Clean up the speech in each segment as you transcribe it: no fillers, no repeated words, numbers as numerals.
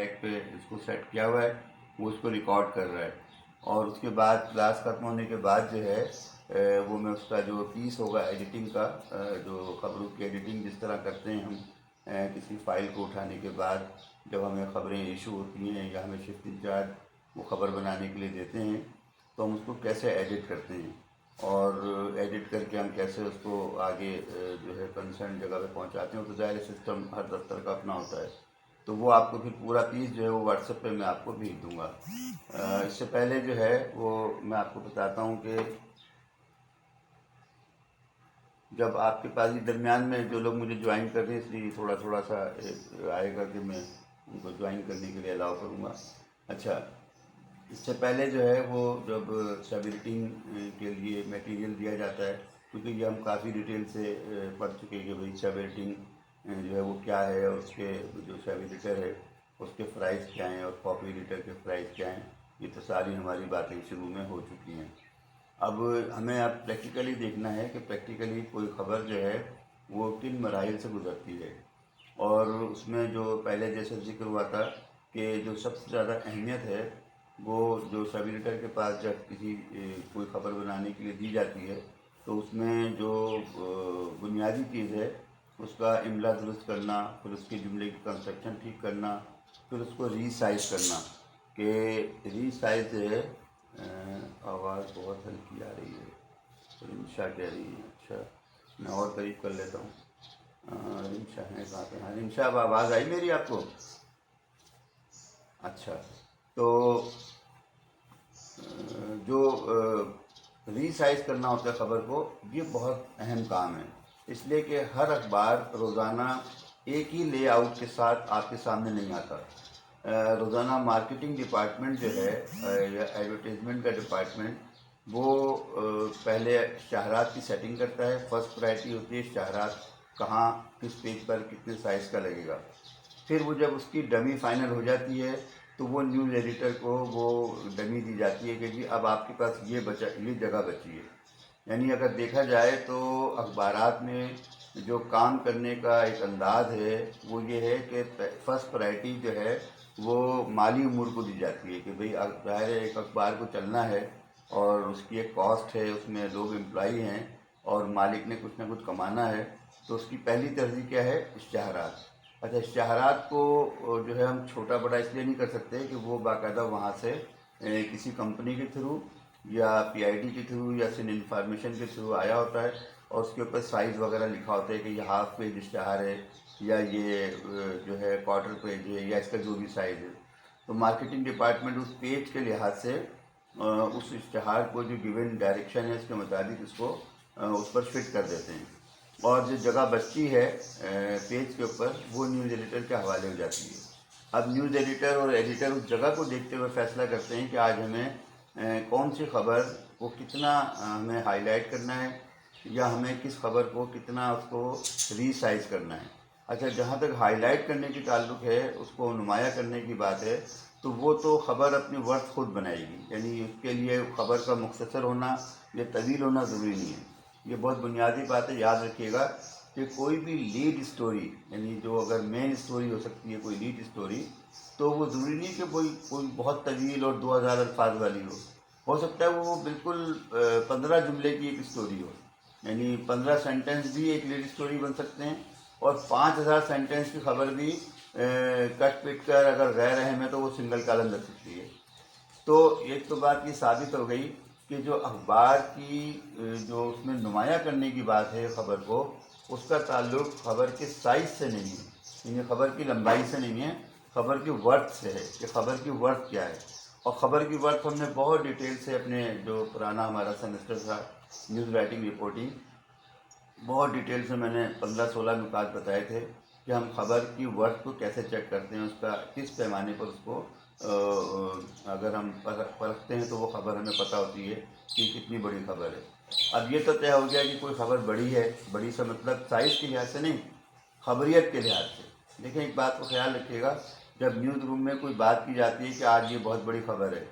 ٹیک پہ اس کو سیٹ کیا ہوا ہے، وہ اس کو ریکارڈ کر رہا ہے، اور اس کے بعد کلاس ختم ہونے کے بعد جو ہے وہ میں اس کا جو پیس ہوگا ایڈیٹنگ کا، جو خبروں کی ایڈیٹنگ جس طرح کرتے ہیں ہم کسی فائل کو اٹھانے کے بعد جب ہمیں خبریں ایشو ہوتی ہیں یا ہمیں شفٹ انچارج وہ خبر بنانے کے لیے دیتے ہیں تو ہم اس کو کیسے ایڈٹ کرتے ہیں، اور ایڈٹ کر کے ہم کیسے اس کو آگے جو ہے کنسرن جگہ پہ پہنچاتے ہیں، تو ظاہر سسٹم ہر دفتر کا اپنا ہوتا ہے، تو وہ آپ کو پھر پورا پیس جو ہے وہ واٹس ایپ پہ میں آپ کو بھیج دوں گا۔ اس سے پہلے جو ہے وہ میں آپ کو بتاتا ہوں کہ جب آپ کے پاس یہ درمیان میں جو لوگ مجھے جوائن کر رہے ہیں، اس لیے تھوڑا سا آئے گا کہ میں ان کو جوائن کرنے کے لیے الاؤ کروں گا۔ اچھا، اس سے پہلے جو ہے وہ جب سب ایڈیٹنگ کے لیے میٹیریل دیا جاتا ہے، کیونکہ یہ ہم کافی ڈیٹیل سے پڑھ چکے کہ بھئی سب ایڈیٹنگ جو ہے وہ کیا ہے، اور اس کے جو سب ایڈیٹر ہے اس کے پرائز کیا ہیں، اور کاپی ایڈیٹر کے پرائز کیا ہیں، یہ تو ساری ہماری باتیں شروع میں ہو چکی ہیں۔ اب ہمیں اب پریکٹیکلی دیکھنا ہے کہ پریکٹیکلی کوئی خبر جو ہے وہ کن مراحل سے گزرتی ہے، اور اس میں جو پہلے جیسے ذکر ہوا تھا کہ جو سب سے زیادہ اہمیت ہے وہ جو سب ایڈیٹر کے پاس جب کسی کوئی خبر بنانے کے لیے دی جاتی ہے تو اس میں جو بنیادی چیز ہے اس کا املا درست کرنا، پھر اس کے جملے کی کنسٹرکشن ٹھیک کرنا، پھر اس کو ری سائز کرنا، کہ ری سائز جو ہے آواز بہت ہلکی آ رہی ہے، رمشا کہہ رہی ہے۔ اچھا، میں اور قریب کر لیتا ہوں۔ رمشا ہے کہاں پہ؟ ہاں رمشا، اب آواز آئی میری آپ کو؟ اچھا، تو جو ری سائز کرنا ہوتا ہے خبر کو، یہ بہت اہم کام ہے، اس لیے کہ ہر اخبار روزانہ ایک ہی لے آؤٹ کے ساتھ آپ کے سامنے نہیں آتا۔ روزانہ مارکیٹنگ ڈپارٹمنٹ جو ہے یا ایڈورٹیزمنٹ کا ڈپارٹمنٹ، وہ پہلے اشتہارات کی سیٹنگ کرتا ہے۔ فرسٹ پرائرٹی ہوتی ہے اشتہارات کہاں کس پیج پر کتنے سائز کا لگے گا، پھر وہ جب اس کی ڈمی فائنل ہو جاتی ہے تو وہ نیوز ایڈیٹر کو وہ ڈمی دی جاتی ہے کہ جی اب آپ کے پاس یہ جگہ بچی ہے۔ یعنی اگر دیکھا جائے تو اخبارات میں جو کام کرنے کا ایک انداز ہے وہ یہ ہے کہ فرسٹ پرائرٹی جو ہے وہ مالی امور کو دی جاتی ہے، کہ بھئی ظاہر ہے ایک اخبار کو چلنا ہے اور اس کی ایک کاسٹ ہے، اس میں لوگ امپلائی ہیں اور مالک نے کچھ نہ کچھ کمانا ہے، تو اس کی پہلی ترجیح کیا ہے؟ اشتہارات۔ اچھا، اشتہارات کو جو ہے ہم چھوٹا بڑا اس لیے نہیں کر سکتے کہ وہ باقاعدہ وہاں سے کسی کمپنی کے تھرو یا پی آئی ڈی کے تھرو یا سن انفارمیشن کے تھرو آیا ہوتا ہے، اور اس کے اوپر سائز وغیرہ لکھا ہوتا ہے کہ یہ ہاف پیج اشتہار ہے یا یہ جو ہے کوارٹر پیج ہے یا اس کا جو بھی سائز ہے، تو مارکیٹنگ ڈپارٹمنٹ اس پیج کے لحاظ سے اس اشتہار کو جو گیون ڈائریکشن ہے اس کے مطابق اس کو اس پر فٹ کر دیتے ہیں، اور جو جگہ بچتی ہے پیج کے اوپر وہ نیوز ایڈیٹر کے حوالے ہو جاتی ہے۔ اب نیوز ایڈیٹر اور ایڈیٹر اس جگہ کو دیکھتے ہوئے فیصلہ کرتے ہیں کہ آج ہمیں کون سی خبر کو کتنا ہمیں ہائی لائٹ کرنا ہے، یا ہمیں کس خبر کو کتنا اس کو ری سائز کرنا ہے۔ اچھا، جہاں تک ہائی لائٹ کرنے کی تعلق ہے، اس کو نمایاں کرنے کی بات ہے، تو وہ تو خبر اپنی ورث خود بنائے گی، یعنی اس کے لیے خبر کا مختصر ہونا یا طویل ہونا ضروری نہیں ہے۔ یہ بہت بنیادی بات ہے، یاد رکھیے گا کہ کوئی بھی لیڈ اسٹوری، یعنی جو اگر مین اسٹوری ہو سکتی ہے کوئی لیڈ اسٹوری، تو وہ ضروری نہیں کہ کوئی بہت طویل اور 2000 الفاظ والی ہو سکتا ہے وہ بالکل 15 جملے کی ایک اسٹوری ہو، یعنی 15 سینٹنس بھی ایک لیڈ اسٹوری بن سکتے ہیں، اور 5000 سینٹنس کی خبر بھی کٹ پٹ کر اگر غیر اہم ہے تو وہ سنگل کالم لگ سکتی ہے۔ تو ایک تو بات یہ ثابت ہو گئی کہ جو اخبار کی جو اس میں نمایاں کرنے کی بات ہے خبر کو، اس کا تعلق خبر کے سائز سے نہیں ہے، یعنی خبر کی لمبائی سے نہیں ہے، خبر کی ورتھ سے ہے کہ خبر کی ورتھ کیا ہے۔ اور خبر کی ورتھ ہم نے بہت ڈیٹیل سے اپنے جو پرانا ہمارا سیمسٹر تھا نیوز رائٹنگ رپورٹنگ، بہت ڈیٹیل سے میں نے 15-16 نکات بتائے تھے کہ ہم خبر کی ورتھ کو کیسے چیک کرتے ہیں، اس کا کس پیمانے پر اس کو اگر ہم پرکھتے ہیں تو وہ خبر ہمیں پتہ ہوتی ہے کہ کتنی بڑی خبر ہے۔ اب یہ تو طے ہو گیا کہ کوئی خبر بڑی ہے، بڑی سے مطلب سائز کے لحاظ سے نہیں، خبریت کے لحاظ سے۔ دیکھیں ایک بات کو خیال رکھیے گا، جب نیوز روم میں کوئی بات کی جاتی ہے کہ آج یہ بہت بڑی خبر ہے،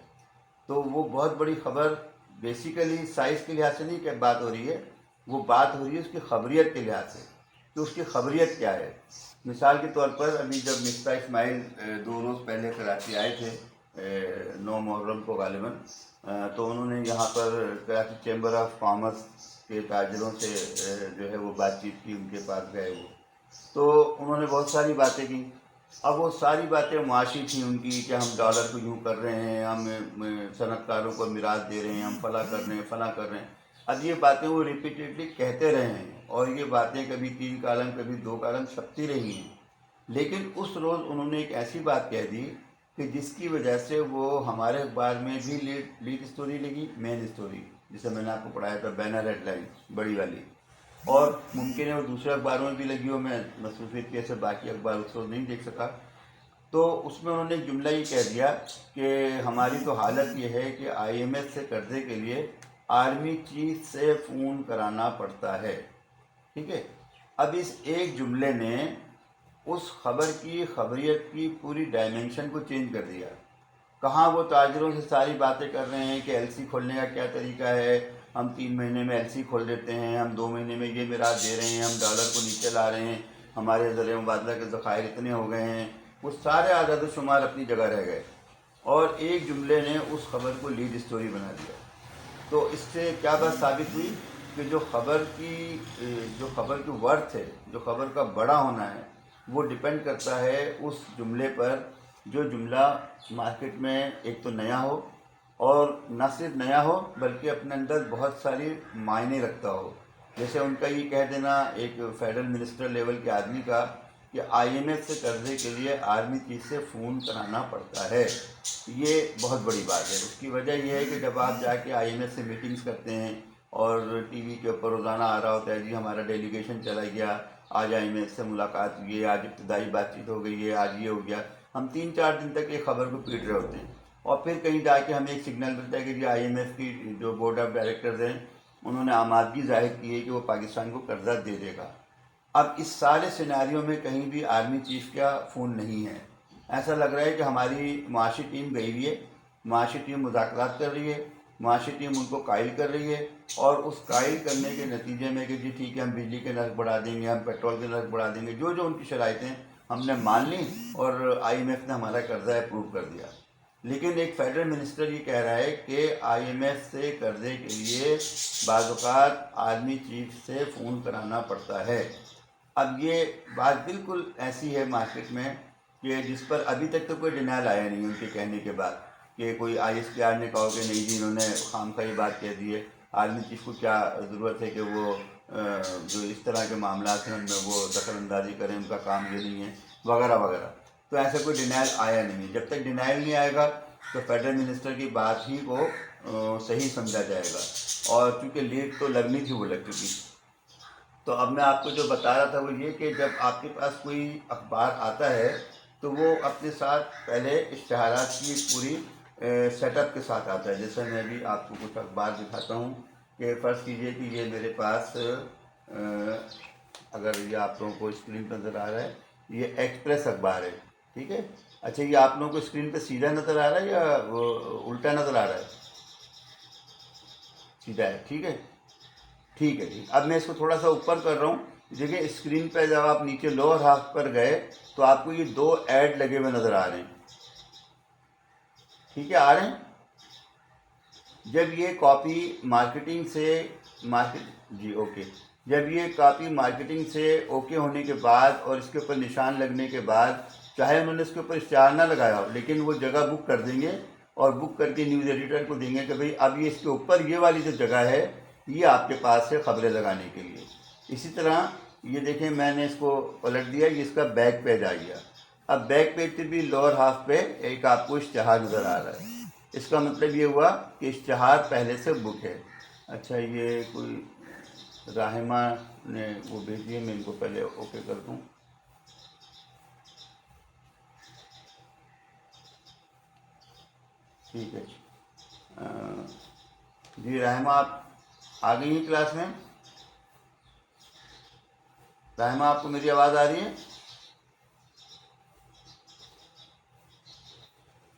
تو وہ بہت بڑی خبر بیسیکلی سائز کے لحاظ سے نہیں کہ بات ہو رہی ہے، وہ بات ہو رہی ہے اس کی خبریت کے لحاظ سے، کہ اس کی خبریت کیا ہے۔ مثال کے طور پر ابھی جب مفتا اسماعیل 2 روز پہلے کراچی آئے تھے 9 محرم کو غالباً، تو انہوں نے یہاں پر کراچی چیمبر آف کامرس کے تاجروں سے جو ہے وہ بات چیت کی، ان کے پاس گئے وہ، تو انہوں نے بہت ساری باتیں کی۔ اب وہ ساری باتیں معاشی تھیں ان کی کہ ہم ڈالر کو یوں کر رہے ہیں، ہم صنعت کاروں کو میراث دے رہے ہیں، ہم فلاں کر رہے ہیں، فلاں کر رہے ہیں۔ اب یہ باتیں وہ ریپیٹیڈلی کہتے رہے ہیں، اور یہ باتیں کبھی 3 کالم کبھی 2 کالم چھپتی رہی ہیں، لیکن اس روز انہوں نے ایک ایسی بات کہہ دی کہ جس کی وجہ سے وہ ہمارے اخبار میں بھی لیڈ اسٹوری لگی، مین اسٹوری جسے میں نے آپ کو پڑھایا تھا، بینر ہیڈ لائن بڑی والی، اور ممکن ہے وہ دوسرے اخباروں میں بھی لگی ہو، میں مصروفیت کی وجہ سے باقی اخبار اس روز نہیں دیکھ سکا۔ تو اس میں انہوں نے جملہ یہ کہہ دیا کہ ہماری تو حالت یہ ہے کہ آئی ایم ایف سے قرضے کے لیے آرمی چیف سے فون کرانا پڑتا ہے، ٹھیک ہے۔ اب اس ایک جملے نے اس خبر کی خبریت کی پوری ڈائمنشن کو چینج کر دیا۔ کہاں وہ تاجروں سے ساری باتیں کر رہے ہیں کہ ایل سی کھولنے کا کیا طریقہ ہے، ہم 3 مہینے میں ایل سی کھول دیتے ہیں، ہم 2 مہینے میں یہ میراث دے رہے ہیں، ہم ڈالر کو نیچے لا رہے ہیں، ہمارے زر مبادلہ کے ذخائر اتنے ہو گئے ہیں، وہ سارے اعداد و شمار اپنی جگہ رہ گئے، اور ایک جملے نے اس خبر کو لیڈ اسٹوری بنا دیا۔ تو اس سے کیا بات ثابت ہوئی کہ جو خبر کی ورتھ ہے، جو خبر کا بڑا ہونا ہے، وہ ڈپینڈ کرتا ہے اس جملے پر جو جملہ مارکیٹ میں ایک تو نیا ہو، اور نہ صرف نیا ہو بلکہ اپنے اندر بہت ساری معنی رکھتا ہو۔ جیسے ان کا یہ کہہ دینا ایک فیڈرل منسٹر لیول کے آدمی کا کہ آئی ایم ایف سے قرضے کے لیے آرمی چیف سے فون کرانا پڑتا ہے، یہ بہت بڑی بات ہے۔ اس کی وجہ یہ ہے کہ جب آپ جا کے آئی ایم ایف سے میٹنگز کرتے ہیں اور ٹی وی کے اوپر روزانہ آ رہا ہوتا ہے جی ہمارا ڈیلیگیشن چلا گیا، آج آئی ایم ایف سے ملاقات ہوئی ہے، آج ابتدائی بات چیت ہو گئی ہے، آج یہ ہو گیا، ہم 3-4 دن تک ایک خبر کو پیٹ رہے ہوتے ہیں، اور پھر کہیں جا کے ہمیں ایک سگنل ملتا ہے کہ جی آئی ایم ایف کی جو بورڈ آف ڈائریکٹرز ہیں انہوں نے آمادگی ظاہر کی ہے کہ وہ پاکستان کو قرضہ دے دے گا۔ اب اس سارے سیناریوں میں کہیں بھی آرمی چیف کا فون نہیں ہے۔ ایسا لگ رہا ہے کہ ہماری معاشی ٹیم گئی ہوئی ہے، معاشی ٹیم مذاکرات کر رہی ہے، معاشی ٹیم ان کو قائل کر رہی ہے، اور اس قائل کرنے کے نتیجے میں کہ جی ٹھیک ہے ہم بجلی کے نرخ بڑھا دیں گے، ہم پیٹرول کے نرخ بڑھا دیں گے، جو جو ان کی شرائطیں ہم نے مان لی، اور آئی ایم ایف نے ہمارا قرضہ اپروو کر دیا۔ لیکن ایک فیڈرل منسٹر یہ کہہ رہا ہے کہ آئی ایم ایف سے قرضے کے لیے بعض اوقات آرمی چیف سے فون کرانا پڑتا ہے۔ اب یہ بات بالکل ایسی ہے مارکیٹ میں کہ جس پر ابھی تک تو کوئی ڈینائل آیا نہیں ان کے کہنے کے بعد، کہ کوئی آئی ایس پی آر نے کہا کہ نہیں جی انہوں نے خام خواہ یہ بات کہہ دی ہے، آرمی چیف کو کیا ضرورت ہے کہ وہ جو اس طرح کے معاملات ہیں ان میں وہ دخل اندازی کریں، ان کا کام یہ نہیں ہے وغیرہ وغیرہ۔ تو ایسا کوئی ڈینائل آیا نہیں ہے۔ جب تک ڈینائل نہیں آئے گا تو فیڈرل منسٹر کی بات ہی کو صحیح سمجھا جائے گا، اور چونکہ لیڈ تو لگنی تھی وہ لگ چکی۔ تو اب میں آپ کو جو بتا رہا تھا وہ یہ کہ جب آپ کے پاس کوئی اخبار آتا ہے تو وہ اپنے ساتھ پہلے اشتہارات کی ایک پوری سیٹ اپ کے ساتھ آتا ہے۔ جیسے میں بھی آپ کو کچھ اخبار دکھاتا ہوں کہ فرض کیجئے کہ یہ میرے پاس اگر یہ آپ لوگوں کو اسکرین پہ نظر آ رہا ہے، یہ ایکسپریس اخبار ہے، ٹھیک ہے۔ اچھا یہ آپ لوگوں کو اسکرین پہ سیدھا نظر آ رہا ہے یا الٹا نظر آ رہا ہے؟ سیدھا ہے، ٹھیک ہے، ٹھیک ہے جی۔ اب میں اس کو تھوڑا سا اوپر کر رہا ہوں، دیکھیں اسکرین پہ جب آپ نیچے لوور ہاف پر گئے تو آپ کو یہ 2 ایڈ لگے ہوئے نظر آ رہے ہیں، ٹھیک ہے، آ رہے ہیں۔ جب یہ کاپی مارکیٹنگ سے جی اوکے، جب یہ کاپی مارکیٹنگ سے اوکے ہونے کے بعد اور اس کے اوپر نشان لگنے کے بعد، چاہے انہوں نے اس کے اوپر اشتہار نہ لگایا ہو لیکن وہ جگہ بک کر دیں گے اور بک کر کے نیوز ایڈیٹر کو دیں گے کہ بھئی اب یہ اس کے اوپر یہ والی جو جگہ ہے یہ آپ کے پاس ہے خبریں لگانے کے لیے۔ اسی طرح یہ دیکھیں میں نے اس کو پلٹ دیا، یہ اس کا بیک پیج آ گیا۔ اب بیک پیج پہ بھی لوور ہاف پہ ایک آپ کو اشتہار نظر آ رہا ہے۔ اس کا مطلب یہ ہوا کہ اشتہار پہلے سے بک ہے۔ اچھا یہ کوئی راہمہ نے وہ بھیجی ہے، میں ان کو پہلے اوکے کر دوں۔ ٹھیک ہے جی راہمہ آپ آ گئی ہیں کلاس میں؟ راہمہ آپ کو میری آواز آ رہی ہے؟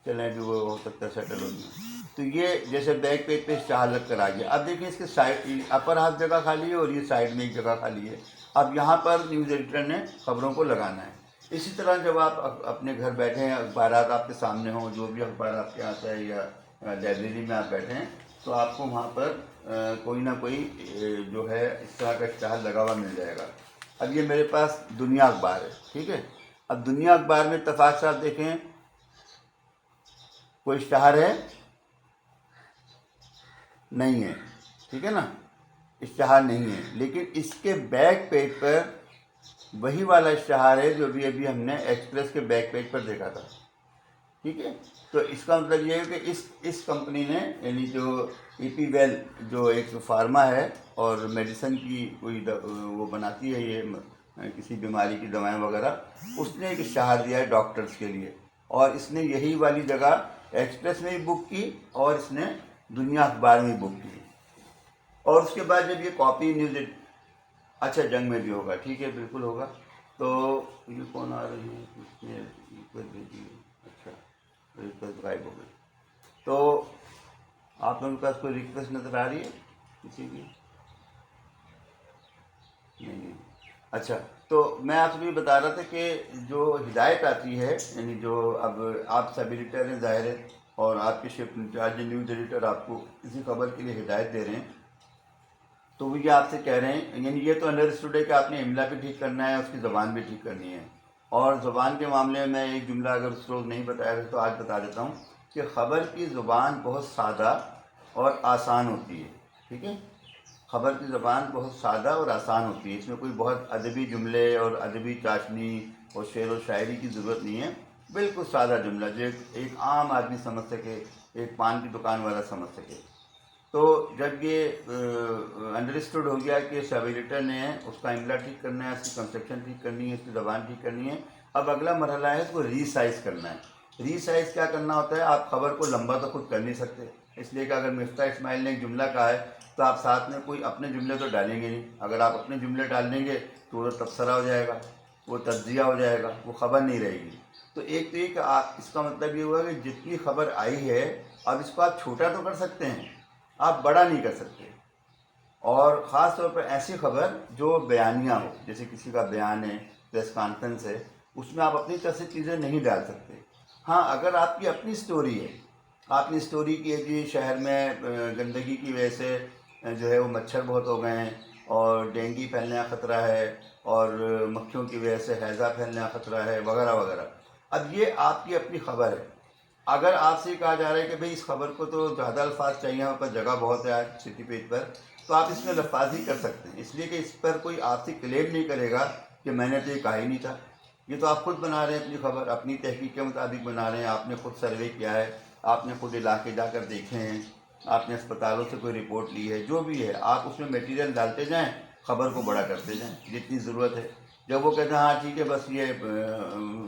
چلیں ابھی وہ ہو سکتا ہے سیٹل ہو گیا۔ تو یہ جیسے بیک پیج پہ اشتہار لگ کر آ گیا۔ اب دیکھیں اس کے سائڈ اپر ہاف جگہ خالی ہے اور یہ سائڈ میں ایک جگہ خالی ہے۔ اب یہاں پر نیوز ایڈیٹر نے خبروں کو لگانا ہے۔ اسی طرح جب آپ اپنے گھر بیٹھے ہیں، اخبارات آپ کے سامنے ہوں، جو بھی اخبار آپ کے آتا ہے یا لائبریری میں آپ بیٹھے ہیں، تو آپ کو وہاں پر کوئی نہ کوئی جو ہے اس طرح کا اشتہار لگا ہوا مل جائے گا۔ اب یہ میرے پاس دنیا اخبار ہے، ٹھیک ہے۔ اب دنیا اخبار میں اتفاق سے آپ دیکھیں کوئی اشتہار ہے؟ نہیں ہے، ٹھیک ہے نا، اشتہار نہیں ہے، لیکن اس کے بیک پیج پر وہی والا اشتہار ہے جو ابھی ہم نے ایکسپریس کے بیک پیج پر دیکھا تھا، ٹھیک ہے۔ تو اس کا مطلب یہ ہے کہ اس کمپنی نے، یعنی جو ای پی ویل جو ایک فارما ہے اور میڈیسن کی کوئی وہ بناتی ہے، یہ کسی بیماری کی دوائیں وغیرہ، اس نے ایک اشتہار دیا ہے ڈاکٹرز کے لیے، اور اس نے یہی والی جگہ ایکسپریس میں بھی بک کی اور اس نے دنیا اخبار میں بھی بک کی۔ اور اس کے بعد جب یہ کاپی نیوز، اچھا جنگ میں بھی ہوگا، ٹھیک ہے، بالکل ہوگا۔ تو یہ کون آ رہی ہے؟ اس نے ریکویسٹ بھیجی ہے، اچھا ریکویسٹ غائب ہو گئی۔ تو آپ لوگوں کے پاس کوئی ریکویسٹ نظر آ رہی ہے کسی کی؟ نہیں۔ اچھا، تو میں آپ سے یہ بتا رہا تھا کہ جو ہدایت آتی ہے، یعنی جو اب آپ سب ایڈیٹر ہیں ظاہر ہے، اور آپ کے شفٹ انچارج نیوز ایڈیٹر آپ کو کسی خبر کے لیے ہدایت دے رہے ہیں، تو وہ یہ آپ سے کہہ رہے ہیں، یعنی یہ تو انڈرسٹوڈ ہے کہ آپ نے املا بھی ٹھیک کرنا ہے، اس کی زبان بھی ٹھیک کرنی ہے۔ اور زبان کے معاملے میں ایک جملہ اگر اس روز نہیں بتایا تو آج بتا دیتا ہوں کہ خبر کی زبان بہت سادہ اور آسان ہوتی ہے، ٹھیک ہے۔ خبر کی زبان بہت سادہ اور آسان ہوتی ہے، اس میں کوئی بہت ادبی جملے اور ادبی چاشنی اور شعر و شاعری کی ضرورت نہیں ہے، بالکل سادہ جملہ جو ایک عام آدمی سمجھ سکے، ایک پان کی دکان والا سمجھ سکے۔ تو جب یہ انڈرسٹوڈ ہو گیا کہ سب ایڈیٹر نے اس کا املا ٹھیک کرنا ہے، اس کی کنسٹرکشن ٹھیک کرنی ہے، اس کی زبان ٹھیک کرنی ہے، اب اگلا مرحلہ ہے اس کو ری سائز کرنا ہے۔ ری سائز کیا کرنا ہوتا ہے؟ آپ خبر کو لمبا تو خود کر نہیں سکتے، اس لیے کہ اگر مفتاح اسماعیل نے ایک جملہ کہا ہے تو آپ ساتھ میں کوئی اپنے جملے تو ڈالیں گے نہیں۔ اگر آپ اپنے جملے ڈال دیں گے تو وہ تبصرہ ہو جائے گا، وہ تجزیہ ہو جائے گا، وہ خبر نہیں رہے گی۔ تو ایک تو یہ کہ آپ، اس کا مطلب یہ ہوا کہ جتنی خبر آئی ہے اب اس کو آپ چھوٹا تو کر سکتے ہیں، آپ بڑا نہیں کر سکتے۔ اور خاص طور پر ایسی خبر جو بیانیہ ہو، جیسے کسی کا بیان ہے، پریس کانفرنس ہے، اس میں آپ اپنی طرف سے چیزیں نہیں ڈال سکتے۔ ہاں، اگر آپ کی اپنی سٹوری ہے، آپ نے سٹوری کی ہے کہ شہر میں گندگی کی وجہ سے جو ہے وہ مچھر بہت ہو گئے ہیں اور ڈینگی پھیلنے کا خطرہ ہے اور مکھیوں کی وجہ سے ہیضہ پھیلنے کا خطرہ ہے وغیرہ وغیرہ۔ اب یہ آپ کی اپنی خبر ہے۔ اگر آپ سے کہا جا رہا ہے کہ بھئی اس خبر کو تو زیادہ الفاظ چاہیے، یہاں پر جگہ بہت ہے آج سٹی پیج پر، تو آپ اس میں لفاظی کر سکتے ہیں، اس لیے کہ اس پر کوئی آپ سے کلیم نہیں کرے گا کہ میں نے تو یہ کہا ہی نہیں تھا۔ یہ تو آپ خود بنا رہے ہیں اپنی خبر، اپنی تحقیق کے مطابق بنا رہے ہیں، آپ نے خود سروے کیا ہے، آپ نے خود علاقے جا کر دیکھے ہیں، آپ نے اسپتالوں سے کوئی رپورٹ لی ہے، جو بھی ہے آپ اس میں میٹیریل ڈالتے جائیں، خبر کو بڑا کرتے جائیں جتنی ضرورت ہے۔ جب وہ کہتے ہیں ہاں ٹھیک ہے بس یہ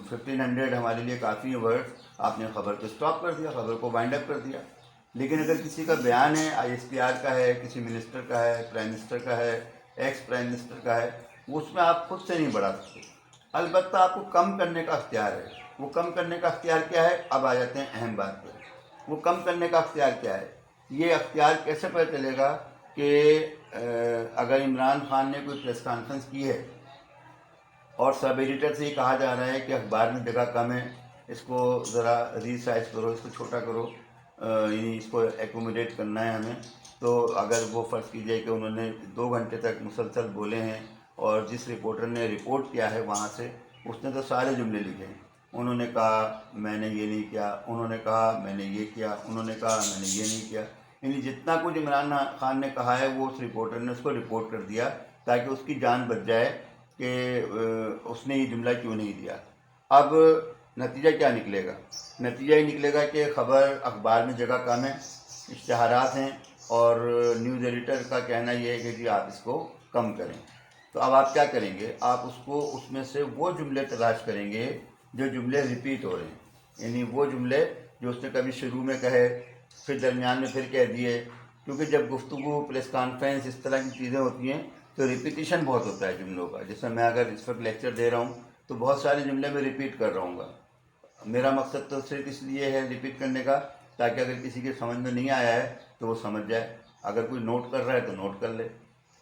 1500 ہمارے لیے کافی ہے ورڈ، آپ نے خبر کو اسٹاپ کر دیا، خبر کو وائنڈ اپ کر دیا۔ لیکن اگر کسی کا بیان ہے، آئی ایس پی آر کا ہے، کسی منسٹر کا ہے، پرائم منسٹر کا ہے، ایکس پرائم منسٹر کا ہے، اس میں آپ خود سے نہیں بڑھا سکتے۔ البتہ آپ کو کم کرنے کا اختیار ہے۔ وہ کم کرنے کا اختیار کیا ہے؟ اب آ جاتے ہیں اہم بات پر۔ وہ کم کرنے کا اختیار کیا ہے؟ یہ اختیار کیسے پتہ چلے گا کہ اگر عمران خان نے کوئی پریس کانفرنس کی ہے اور سب ایڈیٹر سے یہ کہا جا رہا ہے کہ اخبار میں جگہ کم ہے، اس کو ذرا ری سائز کرو، اس کو چھوٹا کرو، یعنی اس کو ایکوموڈیٹ کرنا ہے ہمیں، تو اگر وہ فرض کیجئے کہ انہوں نے 2 گھنٹے تک مسلسل بولے ہیں اور جس رپورٹر نے رپورٹ کیا ہے وہاں سے، اس نے تو سارے جملے لکھے ہیں، انہوں نے کہا میں نے یہ نہیں کیا، انہوں نے کہا میں نے یہ کیا، انہوں نے کہا میں نے یہ نہیں کیا، یعنی جتنا کچھ عمران خان نے کہا ہے وہ اس رپورٹر نے اس کو رپورٹ کر دیا تاکہ اس کی جان بچ جائے کہ اس نے یہ جملہ کیوں نہیں دیا۔ اب نتیجہ کیا نکلے گا؟ نتیجہ یہ نکلے گا کہ خبر اخبار میں جگہ کم ہے، اشتہارات ہیں، اور نیوز ایڈیٹر کا کہنا یہ ہے کہ جی آپ اس کو کم کریں۔ تو اب آپ کیا کریں گے؟ آپ اس کو، اس میں سے وہ جملے تلاش کریں گے جو جملے ریپیٹ ہو رہے ہیں، یعنی وہ جملے جو اس نے کبھی شروع میں کہے پھر درمیان میں پھر کہہ دیے، کیونکہ جب گفتگو، پریس کانفرنس، اس طرح کی چیزیں ہوتی ہیں تو ریپیٹیشن بہت ہوتا ہے جملوں کا۔ جیسے میں اگر اس وقت لیکچر دے رہا ہوں تو بہت سارے جملے میں ریپیٹ کر رہا ہوں گا، میرا مقصد تو صرف اس لیے ہے ریپیٹ کرنے کا تاکہ اگر کسی کے سمجھ میں نہیں آیا ہے تو وہ سمجھ جائے، اگر کوئی نوٹ کر رہا ہے تو نوٹ کر لے۔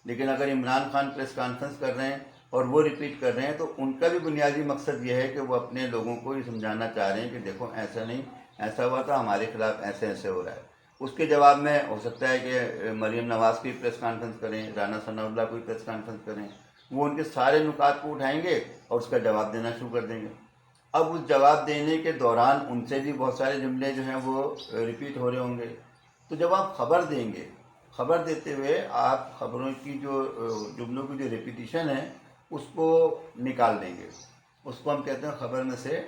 لیکن اگر عمران خان پریس کانفرنس کر رہے ہیں اور وہ ریپیٹ کر رہے ہیں، تو ان کا بھی بنیادی مقصد یہ ہے کہ وہ اپنے لوگوں کو یہ سمجھانا چاہ رہے ہیں کہ دیکھو ایسا نہیں، ایسا ہوا تھا، ہمارے خلاف ایسے ایسے ہو رہا ہے۔ اس کے جواب میں ہو سکتا ہے کہ مریم نواز کی پریس کانفرنس کریں، رانا ثناء اللہ کوئی پریس کانفرنس کریں، وہ ان کے سارے نکات کو اٹھائیں گے اور اس کا جواب دینا شروع کر دیں گے۔ اب اس جواب دینے کے دوران ان سے بھی بہت سارے جملے جو ہیں وہ ریپیٹ ہو رہے ہوں گے۔ تو جب آپ خبر دیں گے، خبر دیتے ہوئے آپ خبروں کی جو جملوں کی جو ریپیٹیشن ہے اس کو نکال دیں گے، اس کو ہم کہتے ہیں خبر میں سے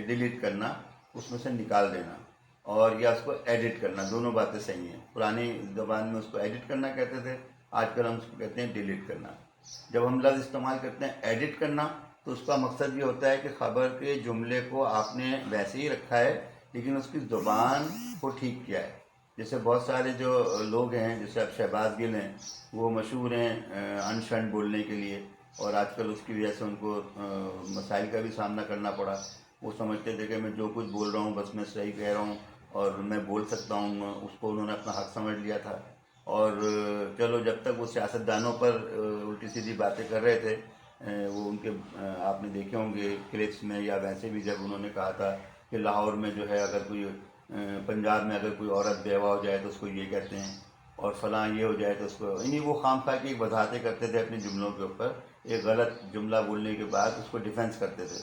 ڈیلیٹ کرنا، اس میں سے نکال دینا، اور یا اس کو ایڈٹ کرنا، دونوں باتیں صحیح ہیں۔ پرانی زبان میں اس کو ایڈٹ کرنا کہتے تھے، آج کل ہم اس کو کہتے ہیں ڈیلیٹ کرنا۔ جب ہم لفظ استعمال کرتے ہیں ایڈٹ کرنا تو اس کا مقصد یہ ہوتا ہے کہ خبر کے جملے کو آپ نے ویسے ہی رکھا ہے لیکن اس کی زبان کو ٹھیک کیا ہے۔ جیسے بہت سارے جو لوگ ہیں، جیسے اب شہباز گل ہیں، وہ مشہور ہیں انشنٹ بولنے کے لیے، اور آج کل اس کی وجہ سے ان کو مسائل کا بھی سامنا کرنا پڑا۔ وہ سمجھتے تھے کہ میں جو کچھ بول رہا ہوں بس میں صحیح کہہ رہا ہوں اور میں بول سکتا ہوں، اس کو انہوں نے اپنا حق سمجھ لیا تھا۔ اور چلو جب تک وہ سیاستدانوں پر الٹی سیدھی باتیں کر رہے تھے، وہ ان کے آپ نے دیکھے ہوں گے کلپس میں، یا ویسے بھی جب انہوں نے کہا تھا کہ لاہور میں جو ہے اگر کوئی پنجاب میں اگر کوئی عورت بیوہ ہو جائے تو اس کو یہ کہتے ہیں، اور فلاں یہ ہو جائے تو اس کو، یعنی وہ خام خواہ کی وضاحتیں کرتے تھے اپنے جملوں کے اوپر، ایک غلط جملہ بولنے کے بعد اس کو ڈیفینس کرتے تھے۔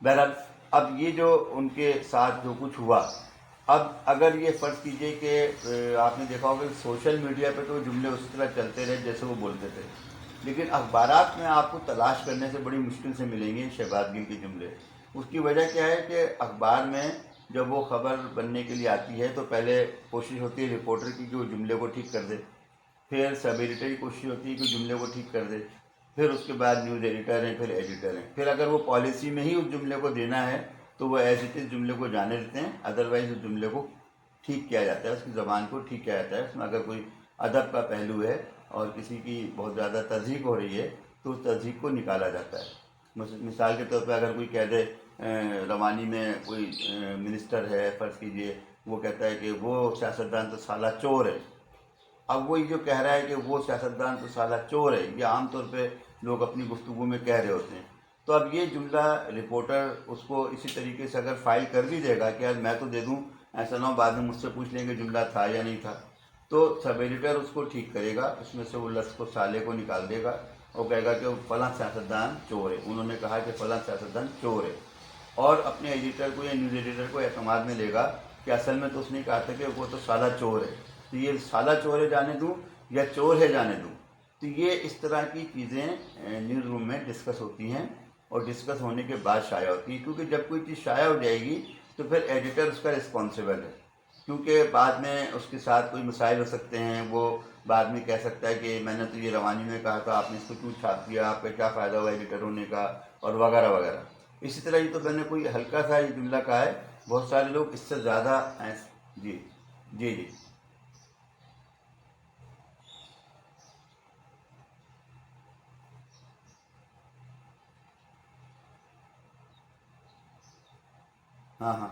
بہرحال اب یہ جو ان کے ساتھ جو کچھ ہوا، اب اگر یہ فرض کیجئے کہ آپ نے دیکھا ہوگا کہ سوشل میڈیا پہ تو وہ جملے اسی طرح چلتے رہے جیسے وہ بولتے تھے، لیکن اخبارات میں آپ کو تلاش کرنے سے بڑی مشکل سے ملیں گے شہباز گل کے جملے۔ اس کی وجہ کیا ہے کہ اخبار میں جب وہ خبر بننے کے لیے آتی ہے تو پہلے کوشش ہوتی ہے رپورٹر کی کہ وہ جملے کو ٹھیک کر دے، پھر سب ایڈیٹر کی کوشش ہوتی ہے کہ جملے کو ٹھیک کر دے، پھر اس کے بعد نیوز ایڈیٹر ہیں، پھر ایڈیٹر ہیں، پھر اگر وہ پالیسی میں ہی اس جملے کو دینا ہے تو وہ ایز اٹ از جملے کو جانے دیتے ہیں، ادروائز اس جملے کو ٹھیک کیا جاتا ہے، اس کی زبان کو ٹھیک کیا جاتا ہے۔ اس میں اگر کوئی ادب کا پہلو ہے اور کسی کی بہت زیادہ تضحیق ہو رہی ہے تو اس تضحیق کو نکالا جاتا ہے۔ مثال کے طور پہ اگر کوئی کہہ دے روانی میں کوئی منسٹر ہے فرض کیجئے، وہ کہتا ہے کہ وہ سیاستدان تو سالہ چور ہے، اب وہی جو کہہ رہا ہے کہ وہ سیاستدان تو سالہ چور ہے، یہ عام طور پہ لوگ اپنی گفتگو میں کہہ رہے ہوتے ہیں، تو اب یہ جملہ رپورٹر اس کو اسی طریقے سے اگر فائل کر بھی دے گا کہ یار میں تو دے دوں، ایسا نہ ہو بعد میں مجھ سے پوچھ لیں کہ جملہ تھا یا نہیں تھا، تو سب ایڈیٹر اس کو ٹھیک کرے گا، اس میں سے وہ لفظ کو سالے کو نکال دے گا اور کہے گا کہ فلاں سیاستدان چور ہے، انہوں نے کہا کہ فلاں سیاستدان چور ہے، اور اپنے ایڈیٹر کو یا نیوز ایڈیٹر کو اعتماد میں لے گا کہ اصل میں تو اس نے کہا تھا کہ وہ تو سالہ چور ہے، تو یہ سالہ چور ہے جانے دوں یا چور ہے جانے دوں۔ تو یہ اس طرح کی چیزیں نیوز روم میں ڈسکس ہوتی ہیں، اور ڈسکس ہونے کے بعد شائع ہوتی ہیں، کیونکہ جب کوئی چیز شائع ہو جائے گی تو پھر ایڈیٹر اس کا رسپانسیبل ہے، کیونکہ بعد میں اس کے ساتھ کوئی مسائل ہو سکتے ہیں، وہ بعد میں کہہ سکتا ہے کہ میں نے تو یہ روانی میں کہا تھا، آپ نے اس کو کیوں چھاپ دیا، آپ کا کیا فائدہ ہوا ایڈیٹر ہونے کا، اور وغیرہ وغیرہ۔ اسی طرح یہ تو میں نے کوئی ہلکا سا یہ جملہ کہا ہے، بہت سارے لوگ اس سے زیادہ جی جی جی ہاں ہاں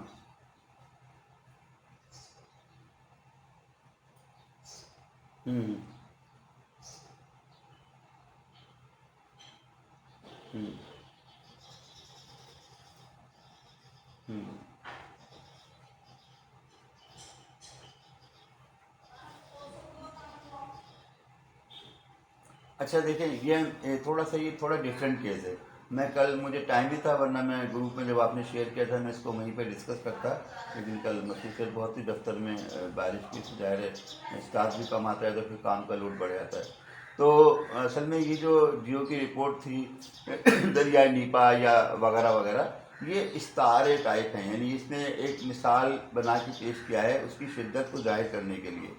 ہوں ہوں ہوں اچھا دیکھیں، یہ تھوڑا سا یہ تھوڑا ڈفرینٹ کیس ہے۔ میں کل مجھے ٹائم بھی تھا، ورنہ میں گروپ میں جب آپ نے شیئر کیا تھا میں اس کو وہیں پہ ڈسکس کرتا، لیکن کل مصروفیت بہت تھی دفتر میں، بارش کی ظاہر ہے، اسٹاف بھی کم آتا ہے تو پھر کام کا لوڈ بڑھ جاتا ہے۔ تو اصل میں یہ جو جیو کی رپورٹ تھی دریائے نیپا یا وغیرہ وغیرہ، یہ استعارے ٹائپ ہیں، یعنی اس نے ایک مثال بنا کے پیش کیا ہے اس کی شدت کو ظاہر کرنے کے لیے۔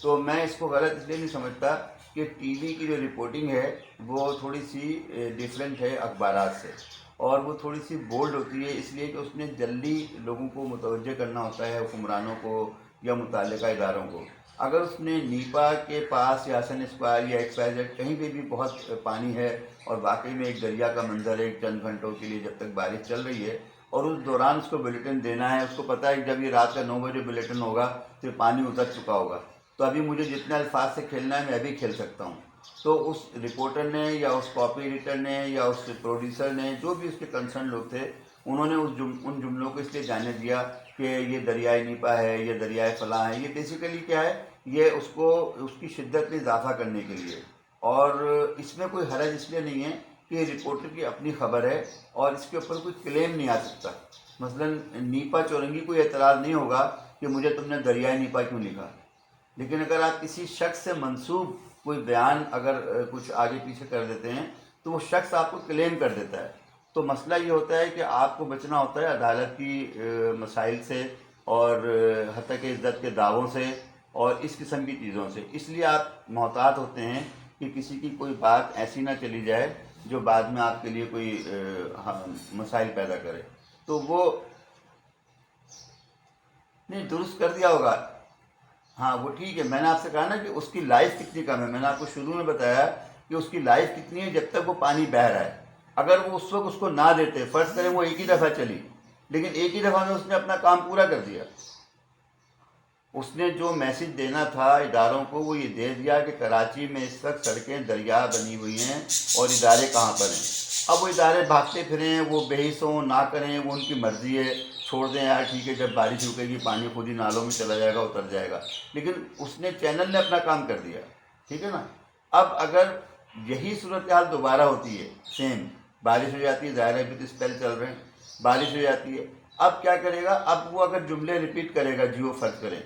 تو میں اس کو غلط اس لیے نہیں سمجھتا کہ ٹی وی کی جو رپورٹنگ ہے وہ تھوڑی سی ڈیفرنٹ ہے اخبارات سے، اور وہ تھوڑی سی بولڈ ہوتی ہے، اس لیے کہ اس نے جلدی لوگوں کو متوجہ کرنا ہوتا ہے، حکمرانوں کو یا متعلقہ اداروں کو۔ اگر اس نے نیپا کے پاس یا سن اسکوائر یا ایکس وائی زیڈ کہیں پہ بھی بہت پانی ہے اور واقعی میں ایک دریا کا منظر ہے چند گھنٹوں کے لیے جب تک بارش چل رہی ہے، اور اس دوران اس کو بلیٹن دینا ہے، اس کو پتہ ہے کہ جب یہ رات کا 9 بجے بلیٹن ہوگا تو پانی اتر چکا ہوگا، تو ابھی مجھے جتنے الفاظ سے کھیلنا ہے میں ابھی کھیل سکتا ہوں، تو اس رپورٹر نے یا اس کاپی ایڈیٹر نے یا اس پروڈیوسر نے، جو بھی اس کے کنسرن لوگ تھے، انہوں نے ان جملوں کو اس لیے جانے دیا کہ یہ دریائے نیپا ہے، یہ دریائے فلاں ہے. یہ بیسیکلی کیا ہے، یہ اس کی شدت میں اضافہ کرنے کے لیے. اور اس میں کوئی حرج اس لیے نہیں ہے کہ رپورٹر کی اپنی خبر ہے اور اس کے اوپر کوئی کلیم نہیں آ سکتا. مثلا نیپا چورنگی کوئی اعتراض نہیں ہوگا کہ مجھے تم نے دریائے نیپا کیوں لکھا. لیکن اگر آپ کسی شخص سے منسوب کوئی بیان اگر کچھ آگے پیچھے کر دیتے ہیں تو وہ شخص آپ کو کلیم کر دیتا ہے. تو مسئلہ یہ ہوتا ہے کہ آپ کو بچنا ہوتا ہے عدالت کی مسائل سے اور حتیٰ کہ عزت کے دعووں سے اور اس قسم کی چیزوں سے. اس لیے آپ محتاط ہوتے ہیں کہ کسی کی کوئی بات ایسی نہ چلی جائے جو بعد میں آپ کے لیے کوئی مسائل پیدا کرے. تو وہ نہیں درست کر دیا ہوگا. ہاں وہ ٹھیک ہے. میں نے آپ سے کہا نا کہ اس کی لائف کتنی کم ہے. میں نے آپ کو شروع میں بتایا کہ اس کی لائف کتنی ہے جب تک وہ پانی بہہ رہا ہے. اگر وہ اس وقت اس کو نہ دیتے، فرض کریں وہ ایک ہی دفعہ چلی، لیکن ایک ہی دفعہ میں اس نے اپنا کام پورا کر دیا. اس نے جو میسج دینا تھا اداروں کو وہ یہ دے دیا کہ کراچی میں اس وقت سڑکیں دریا بنی ہوئی ہیں اور ادارے کہاں پر ہیں. اب وہ ادارے بھاگتے پھریں، وہ بحث ہوں نہ کریں، وہ ان کی مرضی ہے. چھوڑ دیں یار ٹھیک ہے، جب بارش رکے گی پانی خود ہی نالوں میں چلا جائے گا، اتر جائے گا. لیکن اس نے چینل نے اپنا کام کر دیا. ٹھیک ہے نا. اب اگر یہی صورتحال دوبارہ ہوتی ہے، سیم بارش ہو جاتی ہے، ظاہر ہے بھی تو اسپیل چل رہے ہیں، بارش ہو جاتی ہے، اب کیا کرے گا؟ اب وہ اگر جملے ریپیٹ کرے گا جیو فرض کریں